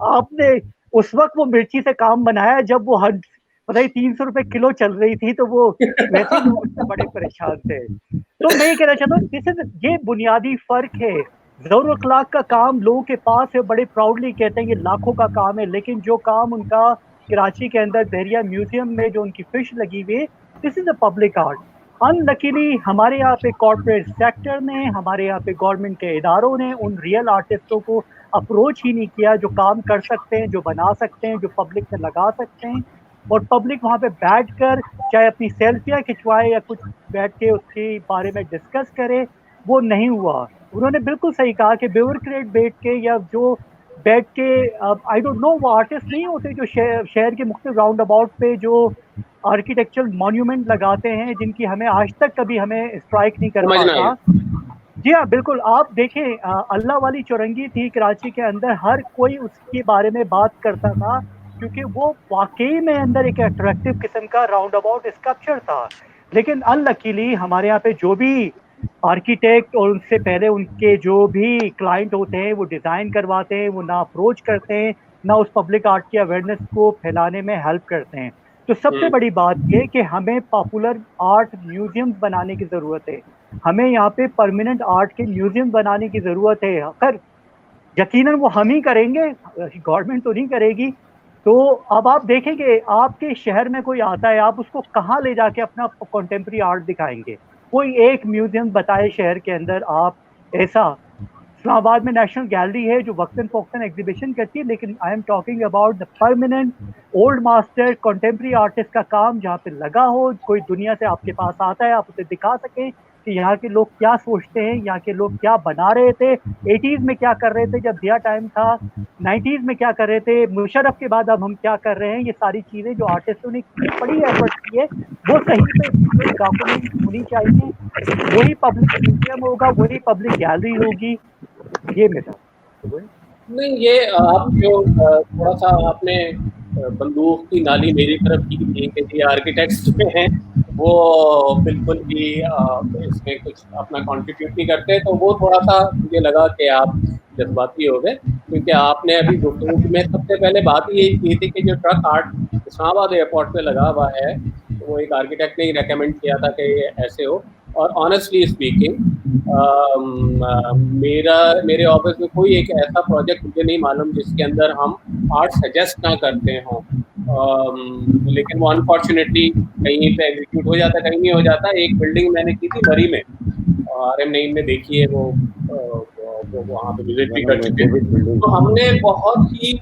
आपने उस वक्त वो मिर्ची से काम बनाया जब वो हद पता ही 300 रुपए किलो चल रही थी, तो वो वैसे ही लोग उससे बड़े परेशान थे। तो मैं ये कहना चाहता हूँ दिस इज, ये बुनियादी फर्क है। जरूर अखलाक का काम लोगों के पास है, बड़े प्राउडली कहते हैं ये लाखों का काम है, लेकिन जो काम उनका कराची के अंदर बहरिया म्यूजियम में जो उनकी फिश लगी हुई है, this is a public art. Unluckily हमारे यहाँ पे कॉर्पोरेट सेक्टर ने, हमारे यहाँ पे गवर्नमेंट के इदारों ने उन रियल आर्टिस्टों को अप्रोच ही नहीं किया जो काम कर सकते हैं, जो बना सकते हैं, जो पब्लिक में लगा सकते हैं। और पब्लिक वहाँ पे बैठकर चाहे अपनी सेल्फियाँ खिंचवाए या कुछ बैठ के उसके बारे में डिस्कस करे, वो नहीं हुआ। उन्होंने बिल्कुल सही कहा कि ब्यूरोक्रेट बैठ के या जो बैठ के, आई डोंट नो, वो आर्टिस्ट नहीं होते जो शहर के मुख्तलिफ राउंड अबाउट पे जो आर्किटेक्चरल मॉन्यूमेंट लगाते हैं, जिनकी हमें आज तक कभी हमें स्ट्राइक नहीं कर समझना है। पाता। जी हाँ, बिल्कुल। आप देखें, अल्लाह वाली चौरंगी थी कराची के अंदर, हर कोई उसके बारे में बात करता था क्योंकि वो वाकई में अंदर एक अट्रैक्टिव किस्म का राउंड अबाउट स्ट्रक्चर था। लेकिन अनलकीली हमारे यहाँ पे जो भी आर्किटेक्ट और उनसे पहले उनके जो भी क्लाइंट होते हैं वो डिज़ाइन करवाते हैं, वो ना अप्रोच करते हैं, ना उस पब्लिक आर्ट की अवेयरनेस को फैलाने में हेल्प करते हैं। तो सबसे बड़ी बात ये कि हमें पॉपुलर आर्ट म्यूजियम बनाने की ज़रूरत है। हमें यहाँ पे परमानेंट आर्ट के म्यूजियम बनाने की ज़रूरत है। खैर यकीनन वो हम ही करेंगे, गवर्नमेंट तो नहीं करेगी। तो अब आप देखेंगे आपके शहर में कोई आता है, आप उसको कहाँ ले जाके अपना कंटेम्प्रेरी आर्ट दिखाएंगे? कोई एक म्यूजियम बताए शहर के अंदर आप ऐसा। इस्लामाबाद में नेशनल गैलरी है जो वक्तन फ़ौक्तन एग्जीबिशन करती है, लेकिन I am talking about the permanent old master contemporary artist का काम जहाँ पे लगा हो, कोई दुनिया से आपके पास आता है, आप उसे दिखा सकें कि यहाँ के लोग क्या सोचते हैं, यहाँ के लोग क्या बना रहे थे, 80s में क्या कर रहे थे जब दिया टाइम था, 90s में क्या कर रहे थे, मुशर्रफ के बाद अब हम क्या कर रहे हैं। ये सारी चीज़ें जो आर्टिस्टों ने बड़ी एफर्ट की है, वो सही पे डॉक्यूमेंट होनी चाहिए। वही पब्लिक म्यूजियम होगा, वही पब्लिक गैलरी होगी। ये मेरा नहीं, ये आप जो थोड़ा सा आपने बंदूक की नाली मेरी तरफ की थी कि ये आर्किटेक्ट्स जो हैं वो बिल्कुल भी इसमें कुछ अपना कंट्रीब्यूट नहीं करते, तो वो थोड़ा सा मुझे लगा कि आप जज्बाती हो गए, क्योंकि आपने अभी गुफ्तगू में सबसे पहले बात यही की थी कि जो ट्रक आर्ट इस्लामाबाद एयरपोर्ट पे लगा हुआ है, तो वो एक आर्किटेक्ट ने ही रेकमेंड किया था कि ये ऐसे हो। और ऑनेस्टली स्पीकिंग मेरे ऑफिस में कोई एक ऐसा प्रोजेक्ट मुझे नहीं मालूम जिसके अंदर हम आर्ट सजेस्ट ना करते हों, लेकिन वो अनफॉर्चुनेटली कहीं पे एग्जीक्यूट हो जाता, कहीं नहीं हो जाता। एक बिल्डिंग मैंने की थी मरी में, RM नईम में देखी है, वो वहाँ पे विजिट भी कर चुके हैं। तो हमने बहुत ही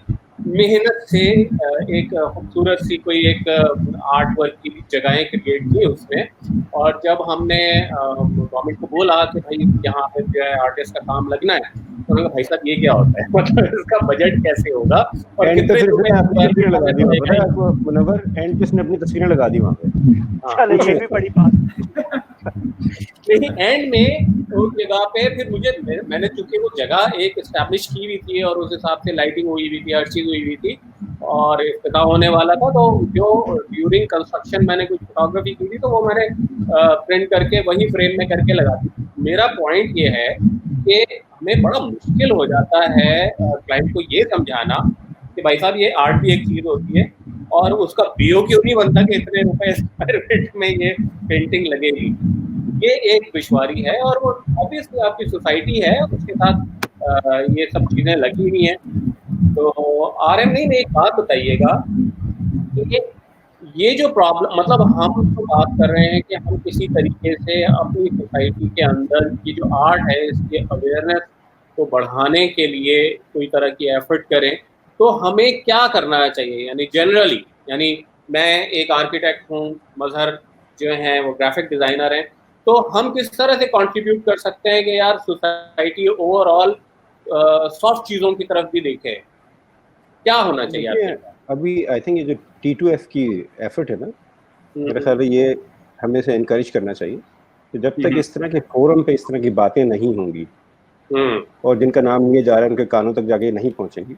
मेहनत से एक खूबसूरत सी कोई एक आर्ट वर्क की जगहें क्रिएट की उसमें, और जब हमने गवर्नमेंट को बोला कि भाई यहाँ पे जो है आर्टिस्ट का काम लगना है, तो उन्होंने कहा भाई साहब ये क्या होता है, मतलब इसका बजट कैसे होगा और एंड पे कितने फिर रुपए अपनी तस्वीरें लगा दी वहाँ पे, लगेगा। आपको मुनव्वर एंड पे उसने अपनी तस्वीरें लगा दी वहाँ पे। चलो ये भी बड़ी बात। लेकिन एंड में उस जगह पे फिर मैंने चूंकि वो जगह एक एस्टैब्लिश की हुई थी और उस हिसाब से लाइटिंग हुई हुई थी, हर चीज़ हुई हुई थी और इफ्तिताह होने वाला था, तो जो ड्यूरिंग कंस्ट्रक्शन मैंने कुछ फोटोग्राफी की थी तो वो मैंने प्रिंट करके वही फ्रेम में करके लगा दी। मेरा पॉइंट ये है कि हमें बड़ा मुश्किल हो जाता है क्लाइंट को ये समझाना कि भाई साहब ये आर्ट भी एक चीज़ होती है और उसका BOQ नहीं बनता कि इतने रुपए स्क्वायर फीट में ये पेंटिंग लगेगी। ये एक दुश्वारी है और वो ऑब्वियसली आपकी सोसाइटी है, उसके साथ ये सब चीज़ें लगी हुई हैं। तो RM नहीं, एक बात बताइएगा कि ये जो प्रॉब्लम, मतलब हम तो बात कर रहे हैं कि हम किसी तरीके से अपनी सोसाइटी के अंदर की जो आर्ट है इसकी अवेयरनेस को बढ़ाने के लिए कोई तरह की एफर्ट करें, तो हमें क्या करना चाहिए? यानी जनरली, यानी मैं एक आर्किटेक्ट हूँ, मजहर जो हैं वो ग्राफिक डिज़ाइनर हैं, तो हम किस तरह से कंट्रीब्यूट कर सकते हैं कि यार सोसाइटी ओवरऑल सॉफ्ट चीज़ों की तरफ भी देखे? क्या होना चाहिए आपके? अभी आई थिंक ये जो T2F की एफर्ट है ना, मेरा ख्याल है ये हमें से इनकरेज करना चाहिए तो जब तक इस तरह के फोरम पे इस तरह की बातें नहीं होंगी और जिनका नाम लिए जा रहा है उनके कानों तक जाके नहीं पहुंचेंगी,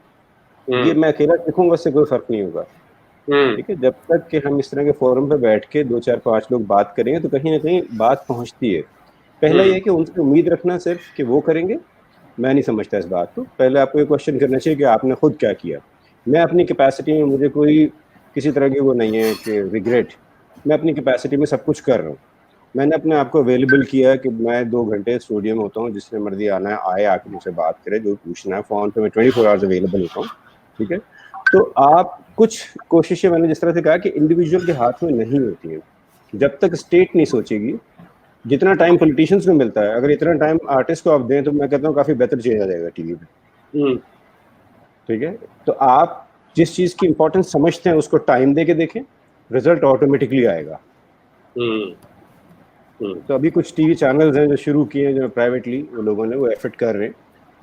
ये मैं अकेला लिखूंगा, उससे कोई फर्क नहीं होगा। ठीक है, जब तक कि हम इस तरह के फोरम पे बैठ के 2 4 5 लोग बात करेंगे तो कहीं ना कहीं बात पहुंचती है। पहला ये कि उनसे उम्मीद रखना सिर्फ कि वो करेंगे, मैं नहीं समझता इस बात को। पहले आपको ये क्वेश्चन करना चाहिए कि आपने खुद क्या किया। मैं अपनी कैपेसिटी में, मुझे कोई किसी तरह की वो नहीं है कि रिग्रेट, मैं अपनी कैपेसिटी में सब कुछ कर रहा हूँ। मैंने अपने आप को अवेलेबल किया कि मैं 2 घंटे स्टूडियो में होता हूँ, जिसने मर्जी आना है आए, आके मुझसे बात करे, जो पूछना है। फ़ोन पे मैं 24 आवर्स अवेलेबल होता हूँ। ठीक है, तो आप कुछ कोशिशें, मैंने जिस तरह से कहा कि इंडिविजुअल के हाथ में नहीं होती हैं। जब तक स्टेट नहीं सोचेगी, जितना टाइम पॉलिटिशियंस को मिलता है, अगर इतना टाइम आर्टिस्ट को आप दें तो मैं कहता हूँ काफ़ी बेहतर चेंज आ जाएगा टीवी पे। ठीक है, तो आप जिस चीज़ की इंपॉर्टेंस समझते हैं उसको टाइम दे के देखें, रिजल्ट ऑटोमेटिकली आएगा। तो अभी कुछ टीवी चैनल्स हैं जो शुरू किए हैं, जो प्राइवेटली वो लोगों ने वो एफर्ट कर रहे हैं,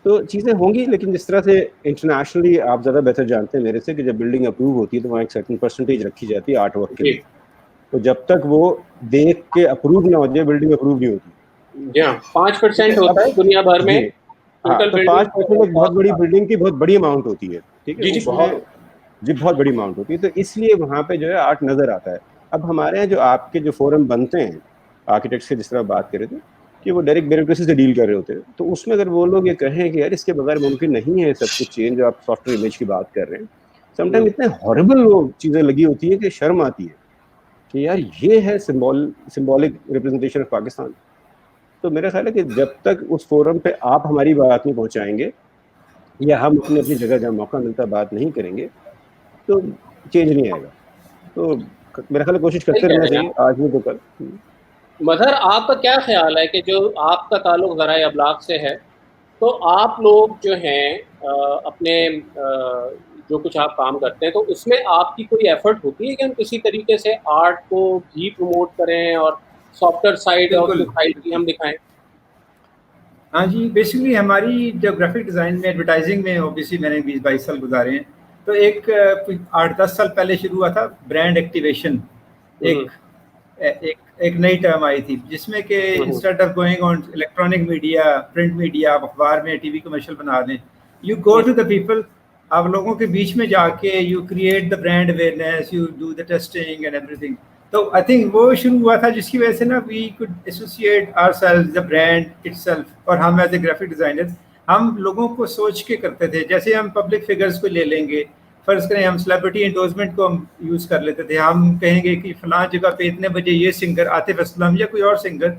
तो चीज़ें होंगी। लेकिन जिस तरह से इंटरनेशनली आप ज़्यादा बेहतर जानते हैं मेरे से कि जब बिल्डिंग अप्रूव होती है तो वहाँ एक सर्टेन परसेंटेज रखी जाती है आर्ट वर्क के लिए, तो जब तक वो देख के अप्रूव ना हो जाए, बिल्डिंग अप्रूव नहीं होती। 5% होता है दुनिया भर में। हाँ, तो 5% एक बहुत बड़ी बिल्डिंग की बहुत बड़ी अमाउंट होती है। ठीक है, बहुत बड़ी अमाउंट होती है, तो इसलिए वहाँ पे जो है आर्ट नज़र आता है। अब हमारे यहाँ जो आपके जो फोरम बनते हैं आर्किटेक्ट्स के, जिस तरह बात कर रहे थे कि वो डायरेक्ट ब्यूरोक्रेसी से डील कर रहे होते हैं, तो उसमें अगर वो लोग ये कहें कि यार इसके बगैर मुमकिन नहीं है सब कुछ चेंज, जो आप सॉफ्टवेयर इमेज की बात कर रहे हैं, समटाइम इतने हॉरिबल वो चीज़ें लगी होती है कि शर्म आती है कि यार ये है सिंबॉलिक रिप्रेजेंटेशन ऑफ पाकिस्तान। तो मेरा ख्याल है कि जब तक उस फोरम पे आप हमारी बात नहीं पहुंचाएंगे या हम अपनी अपनी जगह जहाँ मौका मिलता बात नहीं करेंगे तो चेंज नहीं आएगा। तो मेरा ख्याल कोशिश करते रहना चाहिए, आज नहीं तो कल। मदर, आपका क्या ख्याल है कि जो आपका ताल्लुक ज़राए अबलाग से है, तो आप लोग जो हैं अपने जो कुछ आप काम करते हैं, तो उसमें आपकी कोई एफर्ट होती है कि हम किसी तरीके से आर्ट को भी प्रमोट करें और सॉफ्टवेयर साइड और साइड भी हम दिखाएं? हाँ जी, बेसिकली हमारी जो ग्राफिक डिज़ाइन में, एडवर्टाइजिंग में ऑब्वियसली मैंने 20-22 साल गुजारे हैं। तो एक 8-10 साल पहले शुरू हुआ था ब्रांड एक्टिवेशन। एक नई टर्म आई थी जिसमें कि instead of going on electronic media, print media, अखबार में टीवी कमर्शियल बना दें, you go to the people, आप लोगों के बीच में जाके you create the brand awareness, you do the testing and everything. तो आई थिंक वो शुरू हुआ था जिसकी वजह से ना we could associate ourselves the brand itself, और हम एज ए ग्राफिक डिज़ाइनर हम लोगों को सोच के करते थे। जैसे हम पब्लिक फिगर्स को ले लेंगे, फर्ज करें हम सेलिब्रिटी एंडोर्समेंट को हम यूज़ कर लेते थे। हम कहेंगे कि फलां जगह पे इतने बजे ये सिंगर आतिफ असलम या कोई और सिंगर,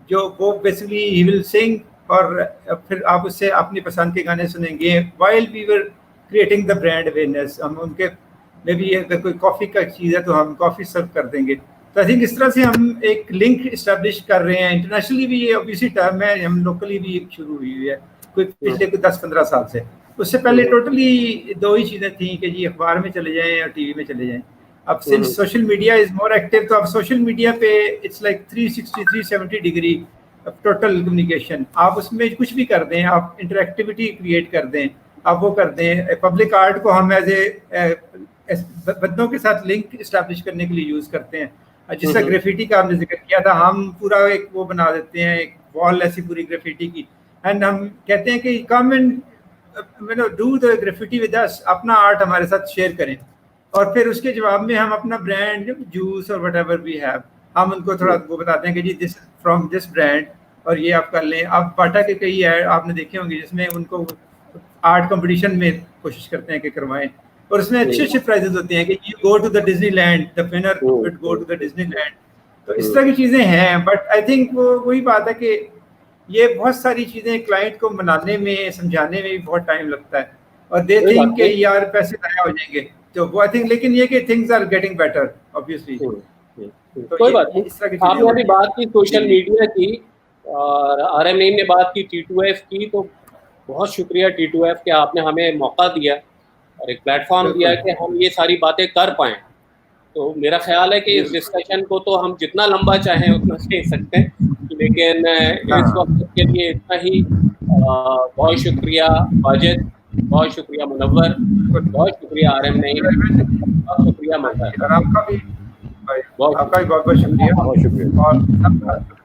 जो वो बेसिकली ही विल सिंग, और फिर आप उससे अपनी पसंद के गाने सुनेंगे while we were creating the brand awareness. हम उनके मे भी अगर कोई कॉफ़ी का चीज़ है तो हम कॉफ़ी सर्व कर देंगे। तो आई थिंक इस तरह से हम एक लिंक इस्टेब्लिश कर रहे हैं। इंटरनेशनली भी ये ऑब्वियसली टर्म है, हम लोकली भी शुरू हुई है कोई पिछले 10-15 साल से। उससे पहले टोटली 2 ही चीज़ें थी कि जी अखबार में चले जाएं और टीवी में चले जाएं। अब since social media is more active, तो अब सोशल मीडिया पे it's like 360-370 degree total communication. आप उसमें कुछ भी कर दें, आप इंटरेक्टिविटी क्रिएट कर दें, आप वो कर दें। पब्लिक आर्ट को हम एज ए बंदों के साथ लिंक इस्टेब्लिश करने के लिए यूज़ करते हैं। जिसका ग्राफिटी का आपने जिक्र किया था, हम पूरा एक वो बना देते हैं, एक वॉल ऐसी पूरी ग्राफिटी की, एंड हम कहते हैं कि come and do the graffiti with us, अपना आर्ट हमारे साथ शेयर करें, और फिर उसके जवाब में हम अपना ब्रांड, जूस और व्हाटएवर वी हैव, हम उनको थोड़ा वो बताते हैं कि जी दिस फ्रॉम दिस ब्रांड, और ये आप कर लें। आप बाटा के कई ऐड आपने देखे होंगे जिसमें उनको आर्ट कंपटीशन में कोशिश करते हैं कि करवाएं, और उसमें अच्छे अच्छे प्राइजेस होते हैं कि you go to the Disneyland, the winner would go to the Disneyland. तो इस तरह की चीज़ें हैं। बट आई थिंक वो वही बात है कि ये बहुत सारी चीज़ें क्लाइंट को मनाने में, समझाने में भी बहुत टाइम लगता है, और दे थिंक कि यार पैसे ज़ाया हो जाएंगे। तो वो आई थिंक, लेकिन ये कि things are getting better obviously. कोई बात नहीं। आपने अभी बात की सोशल मीडिया की, और RMA ने बात की T2F की, तो बहुत शुक्रिया T2F के, आपने हमें मौका दिया और एक प्लेटफॉर्म दिया कि हम ये सारी बातें कर पाएँ। तो मेरा ख्याल है कि इस डिस्कशन को तो हम जितना लंबा चाहें उतना कह सकते हैं, लेकिन इस वक्त के लिए इतना ही। बहुत शुक्रिया वाजिद, बहुत शुक्रिया मुनव्वर, बहुत शुक्रिया RMA, बहुत शुक्रिया मज़हर, आपका भी बहुत शुक्रिया।